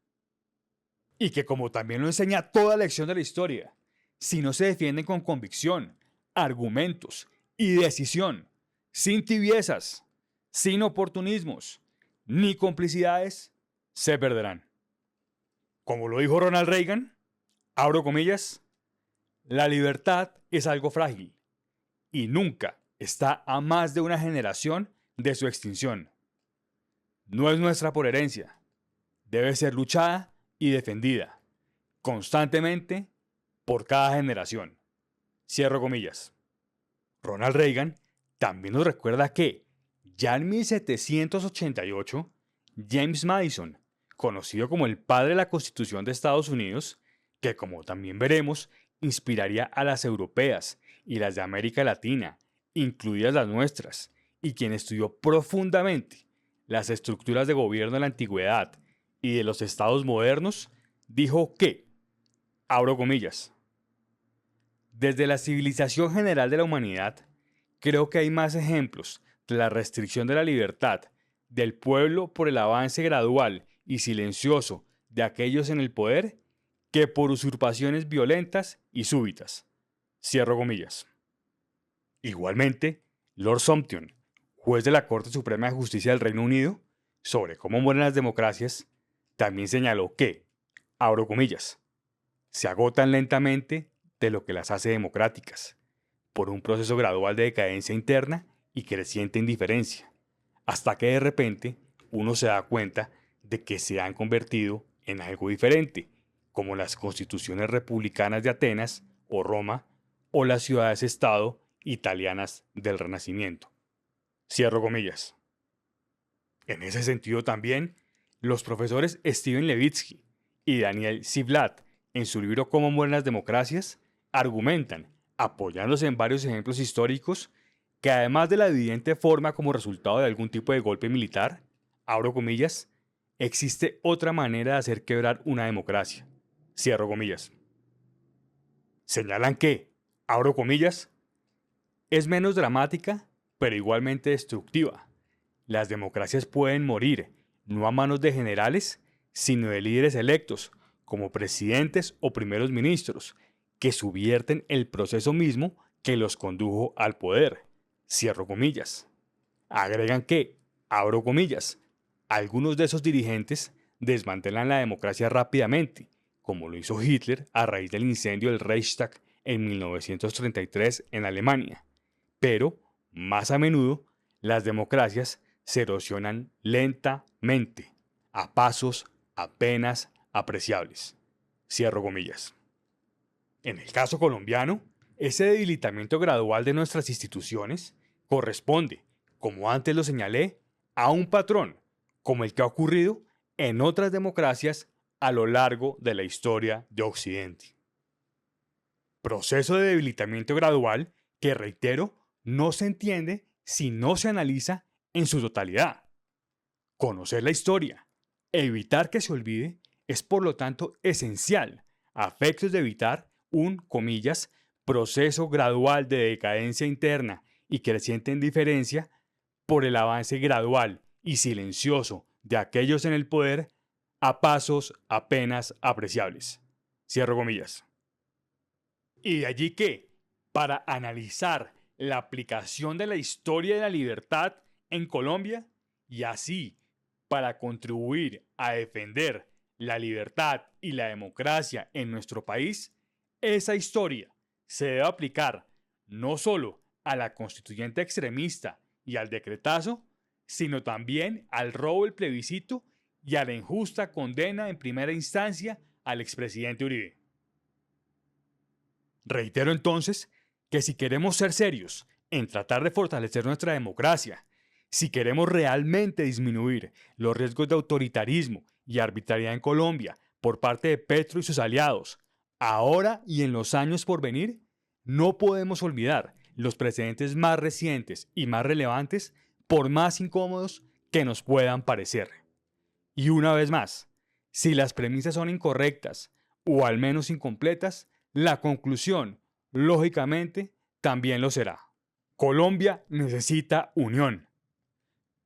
Y que, como también lo enseña toda lección de la historia, si no se defienden con convicción, argumentos y decisión, sin tibiezas, sin oportunismos, ni complicidades, se perderán. Como lo dijo Ronald Reagan, abro comillas, la libertad es algo frágil y nunca está a más de una generación de su extinción. No es nuestra por herencia, debe ser luchada y defendida constantemente por cada generación. Cierro comillas. Ronald Reagan también nos recuerda que ya en 1788, James Madison, conocido como el padre de la Constitución de Estados Unidos, que como también veremos, inspiraría a las europeas y las de América Latina, incluidas las nuestras, y quien estudió profundamente las estructuras de gobierno de la antigüedad y de los estados modernos, dijo que, abro comillas, desde la civilización general de la humanidad, creo que hay más ejemplos de la restricción de la libertad del pueblo por el avance gradual y silencioso de aquellos en el poder que por usurpaciones violentas y súbitas. Cierro comillas. Igualmente, Lord Sumption, juez de la Corte Suprema de Justicia del Reino Unido, sobre cómo mueren las democracias, también señaló que, abro comillas, se agotan lentamente de lo que las hace democráticas, por un proceso gradual de decadencia interna y creciente indiferencia, hasta que de repente uno se da cuenta de que se han convertido en algo diferente, como las constituciones republicanas de Atenas o Roma o las ciudades-estado italianas del Renacimiento. Cierro comillas. En ese sentido también, los profesores Steven Levitsky y Daniel Ziblatt, en su libro Cómo mueren las democracias, argumentan, apoyándose en varios ejemplos históricos, que además de la evidente forma como resultado de algún tipo de golpe militar, abro comillas, existe otra manera de hacer quebrar una democracia. Cierro comillas. Señalan que, abro comillas, es menos dramática, pero igualmente destructiva. Las democracias pueden morir, no a manos de generales, sino de líderes electos, como presidentes o primeros ministros, que subvierten el proceso mismo que los condujo al poder. Cierro comillas. Agregan que, abro comillas, algunos de esos dirigentes desmantelan la democracia rápidamente, como lo hizo Hitler a raíz del incendio del Reichstag en 1933 en Alemania. Pero, más a menudo, las democracias se erosionan lentamente, a pasos apenas apreciables. Cierro comillas. En el caso colombiano, ese debilitamiento gradual de nuestras instituciones corresponde, como antes lo señalé, a un patrón, como el que ha ocurrido en otras democracias a lo largo de la historia de Occidente. Proceso de debilitamiento gradual que, reitero, no se entiende si no se analiza en su totalidad. Conocer la historia, evitar que se olvide, es por lo tanto esencial a efectos de evitar un, comillas, proceso gradual de decadencia interna y creciente indiferencia por el avance gradual y silencioso de aquellos en el poder a pasos apenas apreciables. Cierro comillas. Y de allí que, para analizar la aplicación de la historia de la libertad en Colombia y así para contribuir a defender la libertad y la democracia en nuestro país, esa historia se debe aplicar no solo a la constituyente extremista y al decretazo, sino también al robo del plebiscito y a la injusta condena en primera instancia al expresidente Uribe. Reitero entonces que si queremos ser serios en tratar de fortalecer nuestra democracia, si queremos realmente disminuir los riesgos de autoritarismo y arbitrariedad en Colombia por parte de Petro y sus aliados, Ahora y en los años por venir, no podemos olvidar los precedentes más recientes y más relevantes, por más incómodos que nos puedan parecer. Y una vez más, si las premisas son incorrectas o al menos incompletas, la conclusión, lógicamente, también lo será. Colombia necesita unión,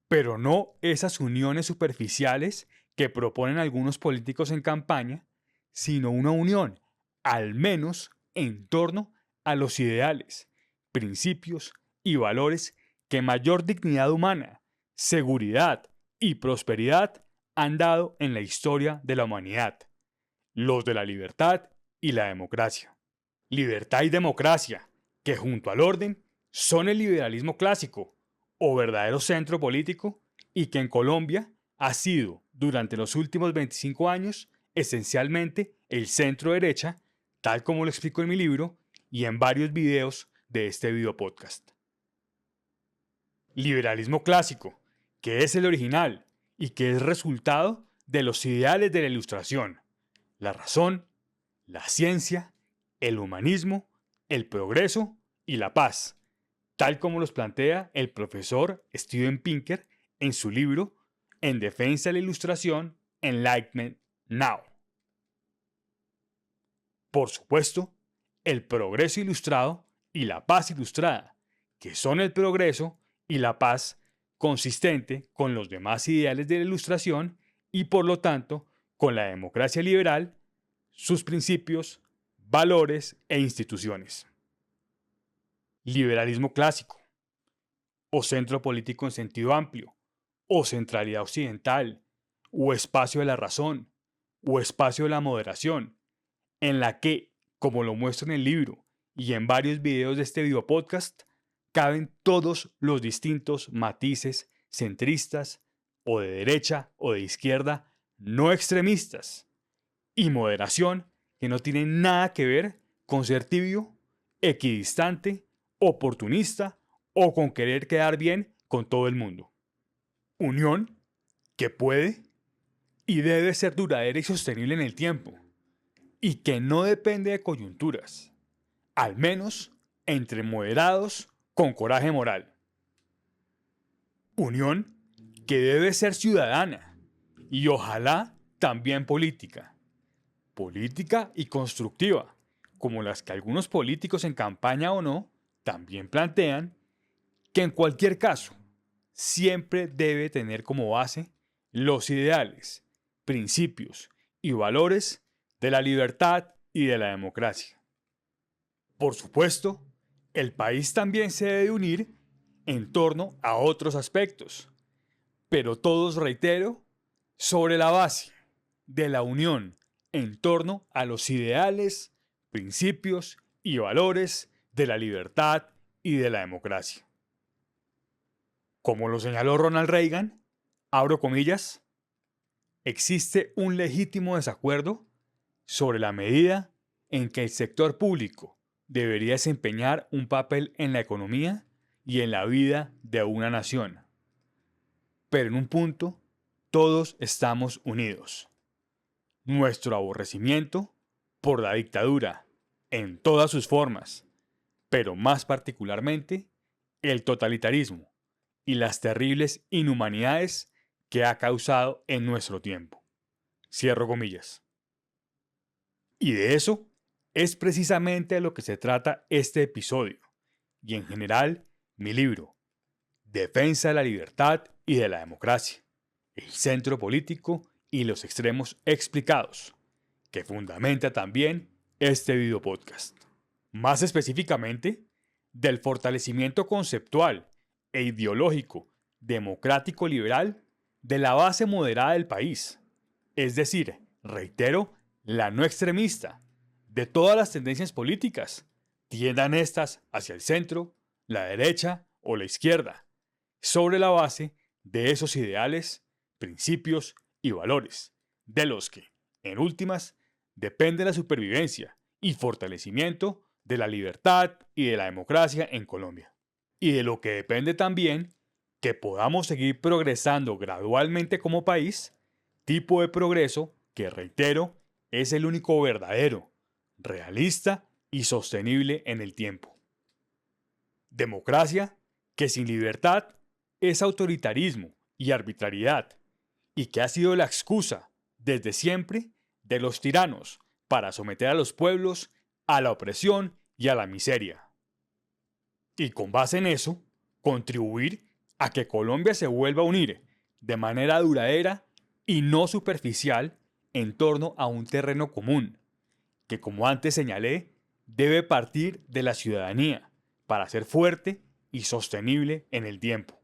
pero no esas uniones superficiales que proponen algunos políticos en campaña, sino una unión, al menos en torno a los ideales, principios y valores que mayor dignidad humana, seguridad y prosperidad han dado en la historia de la humanidad, los de la libertad y la democracia. Libertad y democracia, que junto al orden son el liberalismo clásico o verdadero centro político y que en Colombia ha sido durante los últimos 25 años esencialmente el centro derecha, tal como lo explico en mi libro y en varios videos de este video podcast. Liberalismo clásico, que es el original y que es resultado de los ideales de la Ilustración, la razón, la ciencia, el humanismo, el progreso y la paz, tal como los plantea el profesor Steven Pinker en su libro En defensa de la Ilustración, Enlightenment Now. Por supuesto, el progreso ilustrado y la paz ilustrada, que son el progreso y la paz consistente con los demás ideales de la Ilustración y por lo tanto con la democracia liberal, sus principios, valores e instituciones. Liberalismo clásico, o centro político en sentido amplio, o centralidad occidental, o espacio de la razón, o espacio de la moderación, en la que, como lo muestro en el libro y en varios videos de este video podcast, caben todos los distintos matices centristas, o de derecha o de izquierda, no extremistas, y moderación que no tienen nada que ver con ser tibio, equidistante, oportunista o con querer quedar bien con todo el mundo. Unión que puede y debe ser duradera y sostenible en el tiempo, y que no depende de coyunturas, al menos entre moderados con coraje moral. Unión que debe ser ciudadana y ojalá también política. Política y constructiva, como las que algunos políticos en campaña o no también plantean, que en cualquier caso siempre debe tener como base los ideales, principios y valores de la libertad y de la democracia. Por supuesto, el país también se debe unir en torno a otros aspectos, pero todos, reitero, sobre la base de la unión en torno a los ideales, principios y valores de la libertad y de la democracia. Como lo señaló Ronald Reagan, abro comillas, existe un legítimo desacuerdo sobre la medida en que el sector público debería desempeñar un papel en la economía y en la vida de una nación. Pero en un punto, todos estamos unidos. Nuestro aborrecimiento por la dictadura en todas sus formas, pero más particularmente el totalitarismo y las terribles inhumanidades que ha causado en nuestro tiempo. Cierro comillas. Y de eso es precisamente de lo que se trata este episodio, y en general mi libro, Defensa de la Libertad y de la Democracia, el centro político y los extremos explicados, que fundamenta también este video podcast. Más específicamente, del fortalecimiento conceptual e ideológico democrático liberal de la base moderada del país, es decir, reitero, la no extremista, de todas las tendencias políticas, tiendan estas hacia el centro, la derecha o la izquierda, sobre la base de esos ideales, principios y valores, de los que, en últimas, depende la supervivencia y fortalecimiento de la libertad y de la democracia en Colombia. Y de lo que depende también que podamos seguir progresando gradualmente como país, tipo de progreso que, reitero, es el único verdadero, realista y sostenible en el tiempo. Democracia que sin libertad es autoritarismo y arbitrariedad, y que ha sido la excusa, desde siempre, de los tiranos para someter a los pueblos a la opresión y a la miseria. Y con base en eso, contribuir a que Colombia se vuelva a unir de manera duradera y no superficial en torno a un terreno común, que como antes señalé, debe partir de la ciudadanía para ser fuerte y sostenible en el tiempo.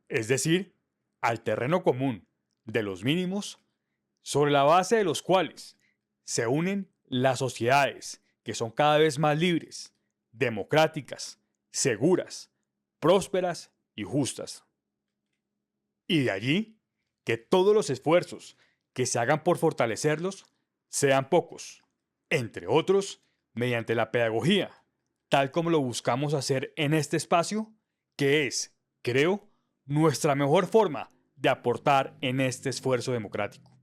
Es decir, al terreno común de los mínimos, sobre la base de los cuales se unen las sociedades que son cada vez más libres, democráticas, seguras, prósperas y justas. Y de allí que todos los esfuerzos que se hagan por fortalecerlos sean pocos, entre otros, mediante la pedagogía, tal como lo buscamos hacer en este espacio, que es, creo, nuestra mejor forma de aportar en este esfuerzo democrático.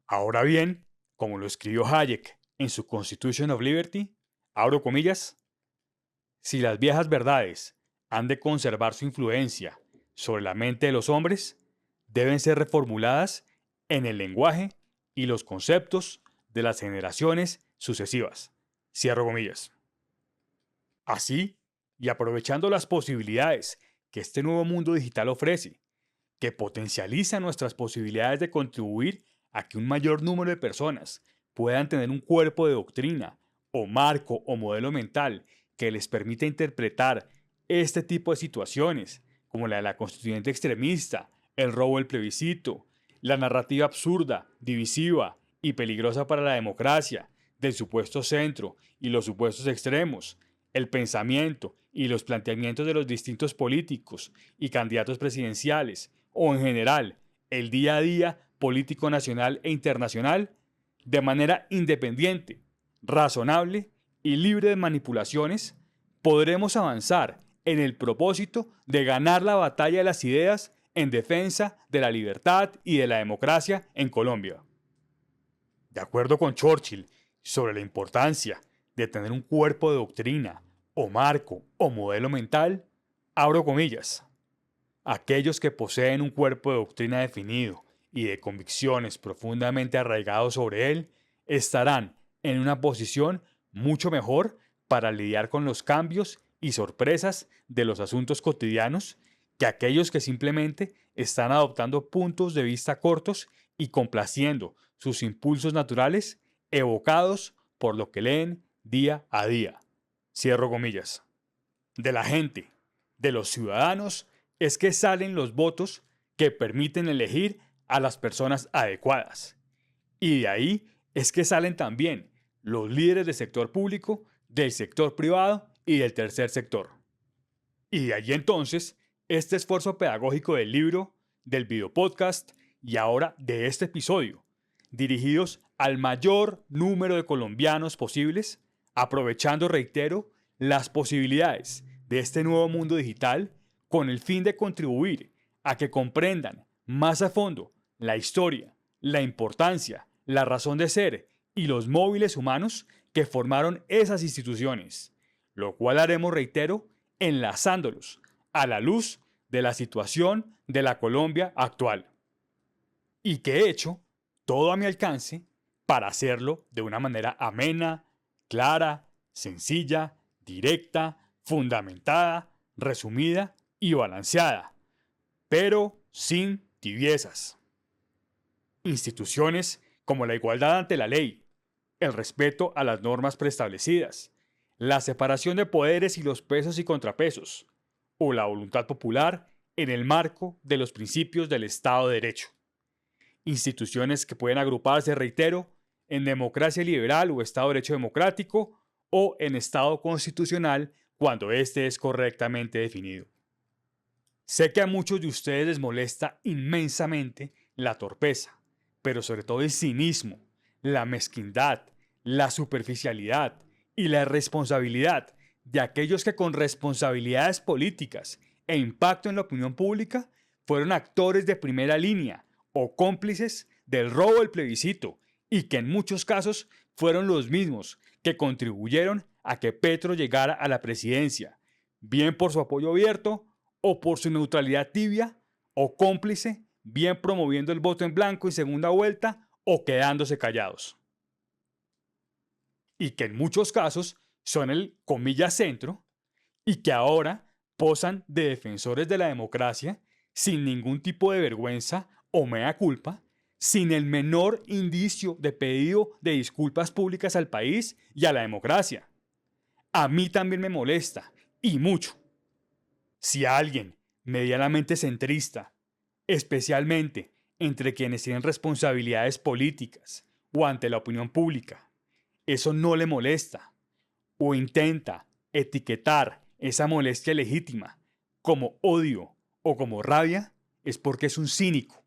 Ahora bien, como lo escribió Hayek en su Constitution of Liberty, abro comillas, si las viejas verdades han de conservar su influencia sobre la mente de los hombres, deben ser reformuladas en el lenguaje y los conceptos de las generaciones sucesivas. Cierro comillas. Así, y aprovechando las posibilidades que este nuevo mundo digital ofrece, que potencializa nuestras posibilidades de contribuir a que un mayor número de personas puedan tener un cuerpo de doctrina, o marco o modelo mental que les permita interpretar este tipo de situaciones, como la de la constituyente extremista, el robo del plebiscito, la narrativa absurda, divisiva y peligrosa para la democracia, del supuesto centro y los supuestos extremos, el pensamiento y los planteamientos de los distintos políticos y candidatos presidenciales, o en general, el día a día político nacional e internacional, de manera independiente, razonable y libre de manipulaciones, podremos avanzar en el propósito de ganar la batalla de las ideas en defensa de la libertad y de la democracia en Colombia. De acuerdo con Churchill sobre la importancia de tener un cuerpo de doctrina, o marco, o modelo mental, abro comillas, aquellos que poseen un cuerpo de doctrina definido y de convicciones profundamente arraigados sobre él, estarán en una posición mucho mejor para lidiar con los cambios y sorpresas de los asuntos cotidianos que aquellos que simplemente están adoptando puntos de vista cortos y complaciendo sus impulsos naturales evocados por lo que leen día a día. Cierro comillas. De la gente, de los ciudadanos, es que salen los votos que permiten elegir a las personas adecuadas. Y de ahí es que salen también los líderes del sector público, del sector privado y del tercer sector. Y de allí entonces, este esfuerzo pedagógico del libro, del videopodcast y ahora de este episodio, dirigidos al mayor número de colombianos posibles, aprovechando, reitero, las posibilidades de este nuevo mundo digital con el fin de contribuir a que comprendan más a fondo la historia, la importancia, la razón de ser y los móviles humanos que formaron esas instituciones, lo cual haremos, reitero, enlazándolos a la luz de la situación de la Colombia actual. Y que he hecho todo a mi alcance para hacerlo de una manera amena, clara, sencilla, directa, fundamentada, resumida y balanceada, pero sin tibiezas. Instituciones como la igualdad ante la ley, el respeto a las normas preestablecidas, la separación de poderes y los pesos y contrapesos, o la voluntad popular en el marco de los principios del Estado de Derecho. Instituciones que pueden agruparse, reitero, en democracia liberal o Estado de Derecho democrático o en Estado constitucional cuando éste es correctamente definido. Sé que a muchos de ustedes les molesta inmensamente la torpeza, pero sobre todo el cinismo, la mezquindad, la superficialidad y la irresponsabilidad de aquellos que con responsabilidades políticas e impacto en la opinión pública fueron actores de primera línea o cómplices del robo del plebiscito y que en muchos casos fueron los mismos que contribuyeron a que Petro llegara a la presidencia, bien por su apoyo abierto o por su neutralidad tibia o cómplice, bien promoviendo el voto en blanco en segunda vuelta o quedándose callados. Y que en muchos casos son el comillas centro y que ahora posan de defensores de la democracia sin ningún tipo de vergüenza o mea culpa, sin el menor indicio de pedido de disculpas públicas al país y a la democracia. A mí también me molesta, y mucho. Si alguien medianamente centrista, especialmente entre quienes tienen responsabilidades políticas o ante la opinión pública, eso no le molesta, o intenta etiquetar esa molestia legítima como odio o como rabia, es porque es un cínico.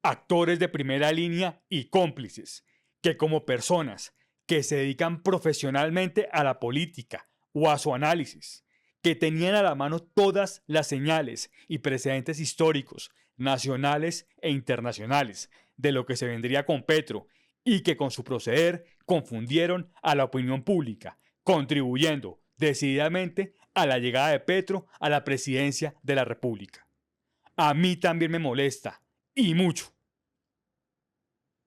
Actores de primera línea y cómplices que como personas que se dedican profesionalmente a la política o a su análisis, que tenían a la mano todas las señales y precedentes históricos, nacionales e internacionales, de lo que se vendría con Petro, y que con su proceder confundieron a la opinión pública, contribuyendo decididamente a la llegada de Petro a la presidencia de la República. A mí también me molesta, y mucho.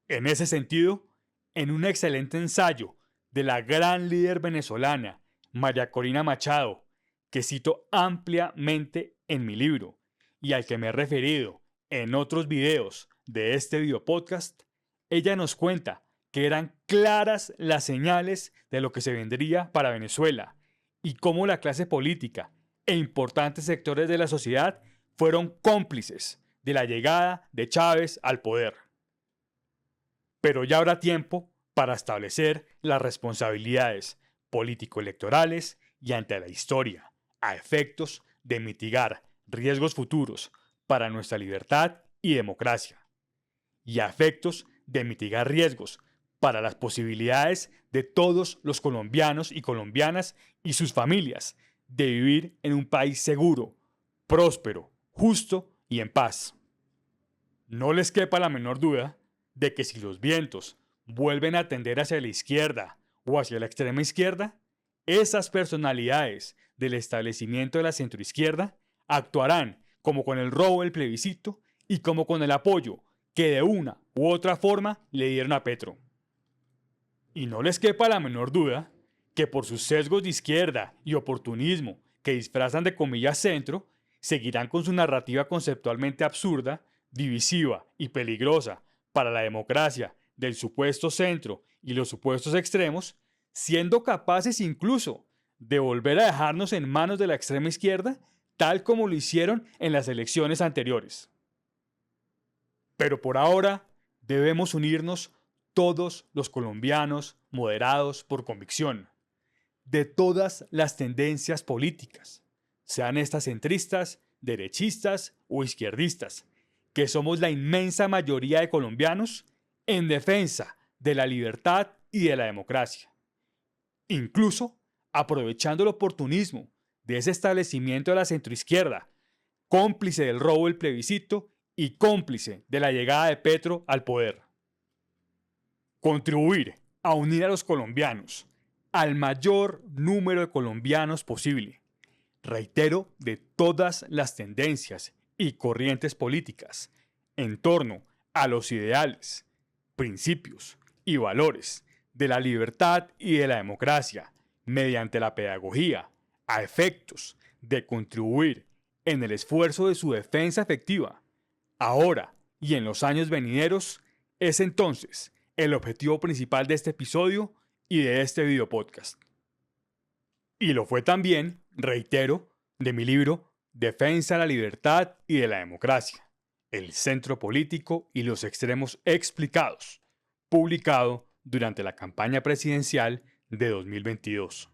En ese sentido, en un excelente ensayo de la gran líder venezolana, María Corina Machado, que cito ampliamente en mi libro y al que me he referido en otros videos de este videopodcast, ella nos cuenta que eran claras las señales de lo que se vendría para Venezuela y cómo la clase política e importantes sectores de la sociedad fueron cómplices de la llegada de Chávez al poder. Pero ya habrá tiempo para establecer las responsabilidades político-electorales y ante la historia, a efectos de mitigar riesgos futuros para nuestra libertad y democracia, y a efectos de mitigar riesgos para las posibilidades de todos los colombianos y colombianas y sus familias de vivir en un país seguro, próspero, justo y en paz. No les quepa la menor duda de que si los vientos vuelven a tender hacia la izquierda o hacia la extrema izquierda, esas personalidades del establecimiento de la centroizquierda actuarán como con el robo del plebiscito y como con el apoyo que de una u otra forma le dieron a Petro. Y no les quepa la menor duda que por sus sesgos de izquierda y oportunismo que disfrazan de comillas centro, seguirán con su narrativa conceptualmente absurda, divisiva y peligrosa para la democracia del supuesto centro y los supuestos extremos, siendo capaces incluso de volver a dejarnos en manos de la extrema izquierda, tal como lo hicieron en las elecciones anteriores. Pero por ahora debemos unirnos todos los colombianos moderados por convicción, de todas las tendencias políticas, sean estas centristas, derechistas o izquierdistas, que somos la inmensa mayoría de colombianos en defensa de la libertad y de la democracia. Incluso aprovechando el oportunismo de ese establecimiento de la centroizquierda, cómplice del robo del plebiscito y cómplice de la llegada de Petro al poder. Contribuir a unir a los colombianos, al mayor número de colombianos posible. Reitero, de todas las tendencias y corrientes políticas, en torno a los ideales, principios y valores de la libertad y de la democracia, mediante la pedagogía, a efectos de contribuir en el esfuerzo de su defensa efectiva, ahora y en los años venideros, es entonces el objetivo principal de este episodio y de este videopodcast. Y lo fue también, reitero, de mi libro Defensa de la Libertad y de la Democracia, el centro político y los extremos explicados, publicado durante la campaña presidencial de 2022.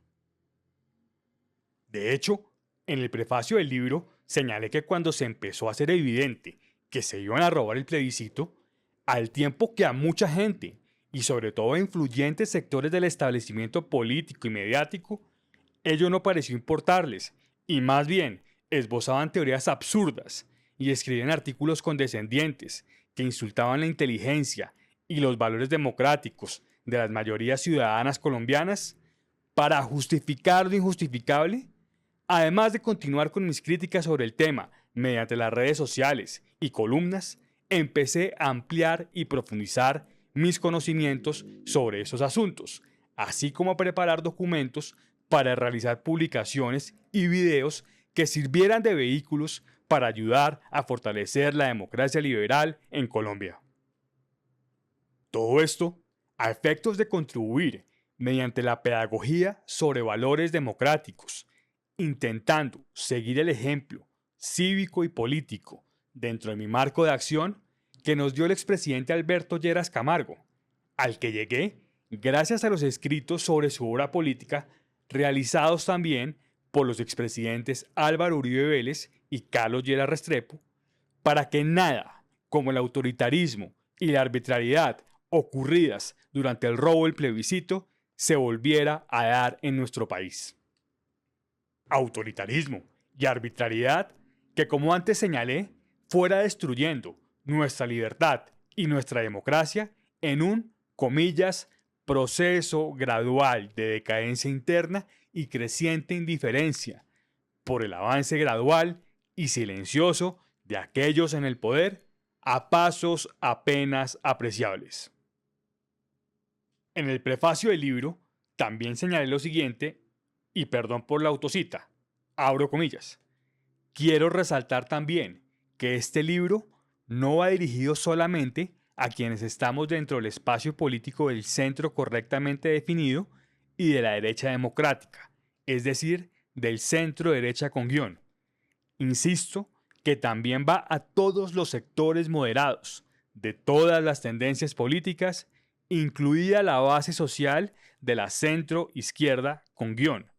De hecho, en el prefacio del libro señalé que cuando se empezó a hacer evidente que se iban a robar el plebiscito, al tiempo que a mucha gente, y sobre todo a influyentes sectores del establecimiento político y mediático, ello no pareció importarles, y más bien esbozaban teorías absurdas y escribían artículos condescendientes que insultaban la inteligencia y los valores democráticos de las mayorías ciudadanas colombianas para justificar lo injustificable, además de continuar con mis críticas sobre el tema mediante las redes sociales y columnas, empecé a ampliar y profundizar mis conocimientos sobre esos asuntos, así como a preparar documentos para realizar publicaciones y videos que sirvieran de vehículos para ayudar a fortalecer la democracia liberal en Colombia. Todo esto a efectos de contribuir mediante la pedagogía sobre valores democráticos, intentando seguir el ejemplo cívico y político dentro de mi marco de acción que nos dio el expresidente Alberto Lleras Camargo, al que llegué gracias a los escritos sobre su obra política realizados también por los expresidentes Álvaro Uribe Vélez y Carlos Lleras Restrepo, para que nada como el autoritarismo y la arbitrariedad ocurridas durante el robo del plebiscito se volviera a dar en nuestro país. Autoritarismo y arbitrariedad que, como antes señalé, fuera destruyendo nuestra libertad y nuestra democracia en un, comillas, proceso gradual de decadencia interna y creciente indiferencia por el avance gradual y silencioso de aquellos en el poder a pasos apenas apreciables. En el prefacio del libro también señalé lo siguiente, y perdón por la autocita, abro comillas. Quiero resaltar también que este libro no va dirigido solamente a quienes estamos dentro del espacio político del centro correctamente definido y de la derecha democrática, es decir, del centro derecha con guión. Insisto que también va a todos los sectores moderados, de todas las tendencias políticas, incluida la base social de la centro izquierda con guión.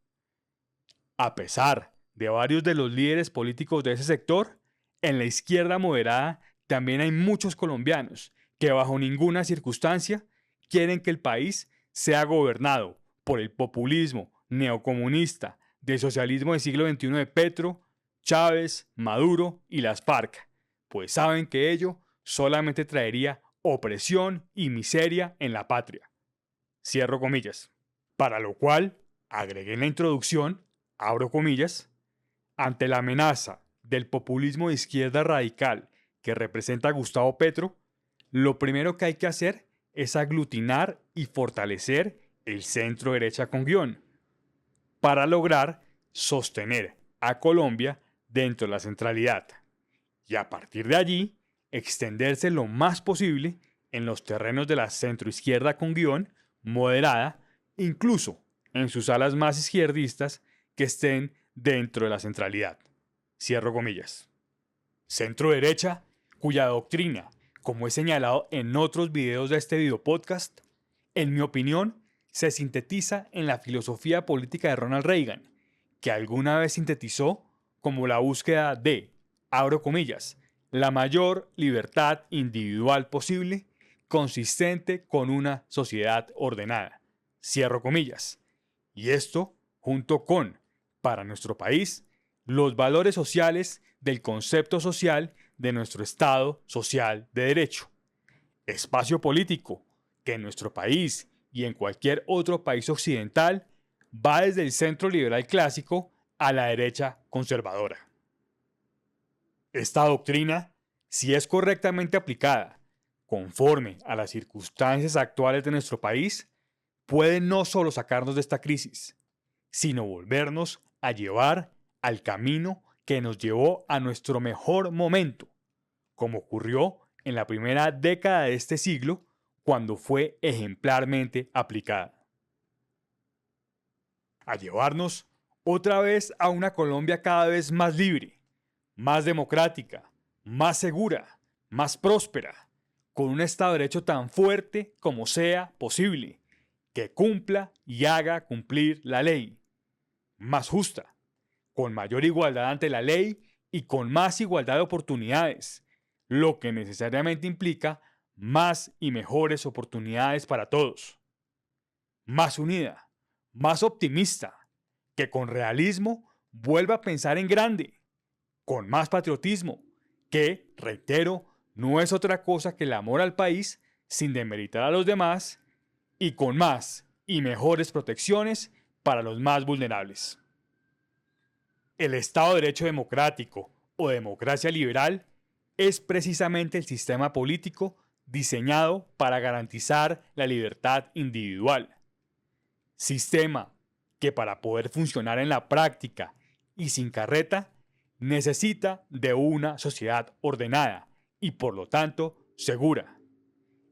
A pesar de varios de los líderes políticos de ese sector, en la izquierda moderada también hay muchos colombianos que bajo ninguna circunstancia quieren que el país sea gobernado por el populismo neocomunista del socialismo del siglo XXI de Petro, Chávez, Maduro y las FARC, pues saben que ello solamente traería opresión y miseria en la patria. Cierro comillas. Para lo cual, agregué en la introducción, abro comillas, ante la amenaza del populismo de izquierda radical que representa Gustavo Petro, lo primero que hay que hacer es aglutinar y fortalecer el centro derecha con guión, para lograr sostener a Colombia dentro de la centralidad y a partir de allí extenderse lo más posible en los terrenos de la centroizquierda con guión moderada, incluso en sus alas más izquierdistas que estén dentro de la centralidad. Cierro comillas. Centro derecha, cuya doctrina, como he señalado en otros videos de este videopodcast, en mi opinión, se sintetiza en la filosofía política de Ronald Reagan, que alguna vez sintetizó como la búsqueda de, abro comillas, la mayor libertad individual posible, consistente con una sociedad ordenada. Cierro comillas. Y esto, junto con, para nuestro país, los valores sociales del concepto social de nuestro Estado social de derecho. Espacio político que en nuestro país y en cualquier otro país occidental va desde el centro liberal clásico a la derecha conservadora. Esta doctrina, si es correctamente aplicada, conforme a las circunstancias actuales de nuestro país, puede no solo sacarnos de esta crisis, sino volvernos a llevar al camino que nos llevó a nuestro mejor momento, como ocurrió en la primera década de este siglo, cuando fue ejemplarmente aplicada. A llevarnos otra vez a una Colombia cada vez más libre, más democrática, más segura, más próspera, con un Estado de Derecho tan fuerte como sea posible, que cumpla y haga cumplir la ley, más justa, con mayor igualdad ante la ley y con más igualdad de oportunidades, lo que necesariamente implica más y mejores oportunidades para todos. Más unida, más optimista, que con realismo vuelva a pensar en grande, con más patriotismo, que, reitero, no es otra cosa que el amor al país sin demeritar a los demás, y con más y mejores protecciones para los más vulnerables. El Estado de Derecho democrático o democracia liberal es precisamente el sistema político diseñado para garantizar la libertad individual. Sistema que para poder funcionar en la práctica y sin carreta necesita de una sociedad ordenada y por lo tanto segura.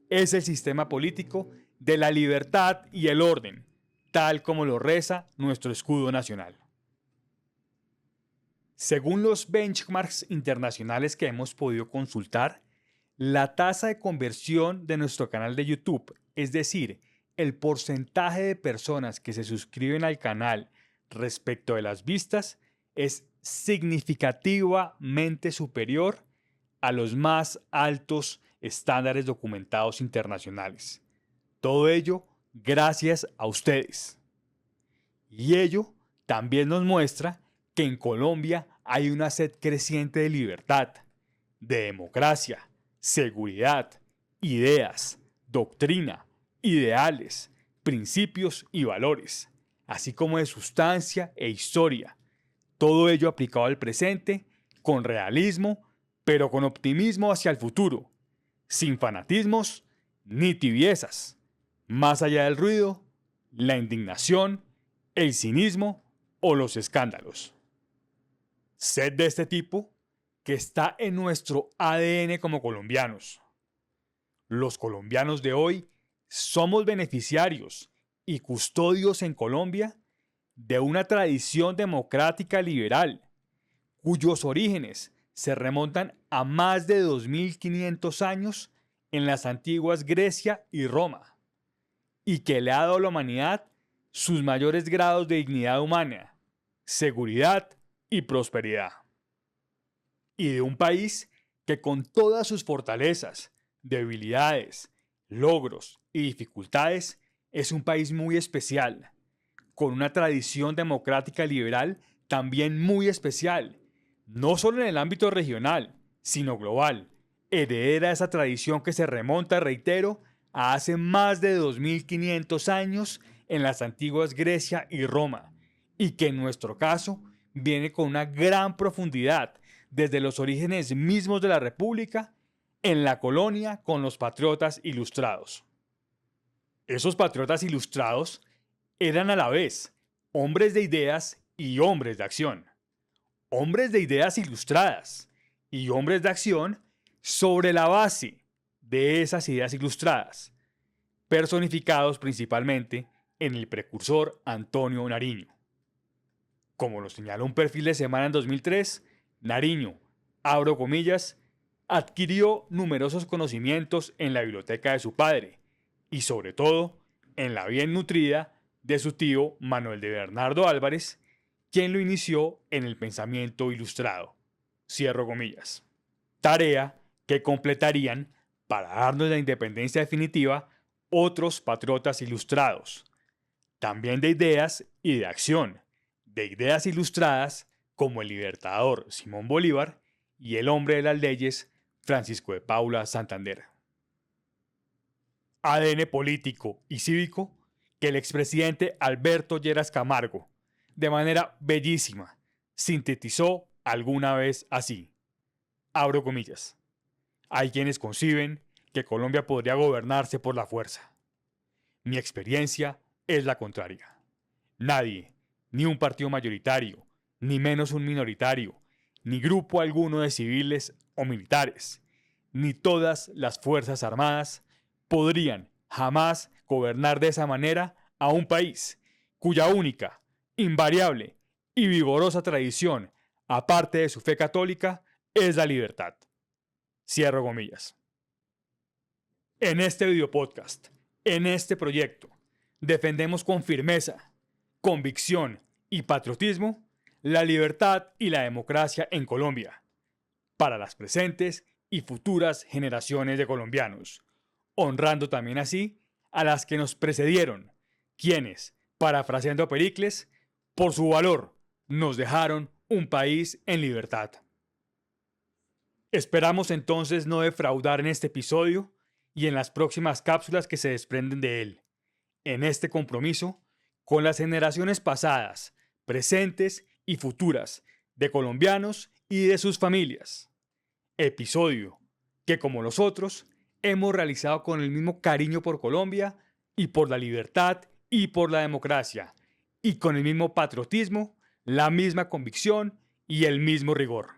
Es el sistema político de la libertad y el orden, tal como lo reza nuestro escudo nacional. Según los benchmarks internacionales que hemos podido consultar, la tasa de conversión de nuestro canal de YouTube, es decir, el porcentaje de personas que se suscriben al canal respecto de las vistas, es significativamente superior a los más altos estándares documentados internacionales. Todo ello gracias a ustedes. Y ello también nos muestra que en Colombia hay una sed creciente de libertad, de democracia, seguridad, ideas, doctrina, ideales, principios y valores, así como de sustancia e historia. Todo ello aplicado al presente, con realismo, pero con optimismo hacia el futuro, sin fanatismos ni tibiezas, más allá del ruido, la indignación, el cinismo o los escándalos. Sed de este tipo que está en nuestro ADN como colombianos. Los colombianos de hoy somos beneficiarios y custodios en Colombia de una tradición democrática liberal, cuyos orígenes se remontan a más de 2500 años en las antiguas Grecia y Roma, y que le ha dado a la humanidad sus mayores grados de dignidad humana, seguridad y prosperidad. Y de un país que con todas sus fortalezas, debilidades, logros y dificultades es un país muy especial, con una tradición democrática liberal también muy especial, no solo en el ámbito regional, sino global, heredera de esa tradición que se remonta, reitero, a hace más de 2500 años en las antiguas Grecia y Roma, y que en nuestro caso viene con una gran profundidad desde los orígenes mismos de la República en la colonia con los patriotas ilustrados. Esos patriotas ilustrados eran a la vez hombres de ideas y hombres de acción. Hombres de ideas ilustradas y hombres de acción sobre la base de esas ideas ilustradas, personificados principalmente en el precursor Antonio Nariño. Como lo señala un perfil de Semana en 2003, Nariño, abro comillas, adquirió numerosos conocimientos en la biblioteca de su padre y sobre todo en la bien nutrida de su tío Manuel de Bernardo Álvarez, quien lo inició en el pensamiento ilustrado. Cierro comillas. Tarea que completarían, para darnos la independencia definitiva, otros patriotas ilustrados, también de ideas y de acción, de ideas ilustradas como el libertador Simón Bolívar y el hombre de las leyes Francisco de Paula Santander. ADN político y cívico que el expresidente Alberto Lleras Camargo, de manera bellísima, sintetizó alguna vez así. Abro comillas. Hay quienes conciben que Colombia podría gobernarse por la fuerza. Mi experiencia es la contraria. Nadie, ni un partido mayoritario, ni menos un minoritario, ni grupo alguno de civiles o militares, ni todas las fuerzas armadas podrían jamás gobernar de esa manera a un país cuya única, invariable y vigorosa tradición, aparte de su fe católica, es la libertad. Cierro comillas. En este videopodcast, en este proyecto, defendemos con firmeza, convicción y patriotismo la libertad y la democracia en Colombia, para las presentes y futuras generaciones de colombianos, honrando también así a las que nos precedieron, quienes, parafraseando a Pericles, por su valor nos dejaron un país en libertad. Esperamos entonces no defraudar en este episodio y en las próximas cápsulas que se desprenden de él, en este compromiso con las generaciones pasadas, presentes y futuras de colombianos y de sus familias. Episodio que, como los otros, hemos realizado con el mismo cariño por Colombia y por la libertad y por la democracia, y con el mismo patriotismo, la misma convicción y el mismo rigor.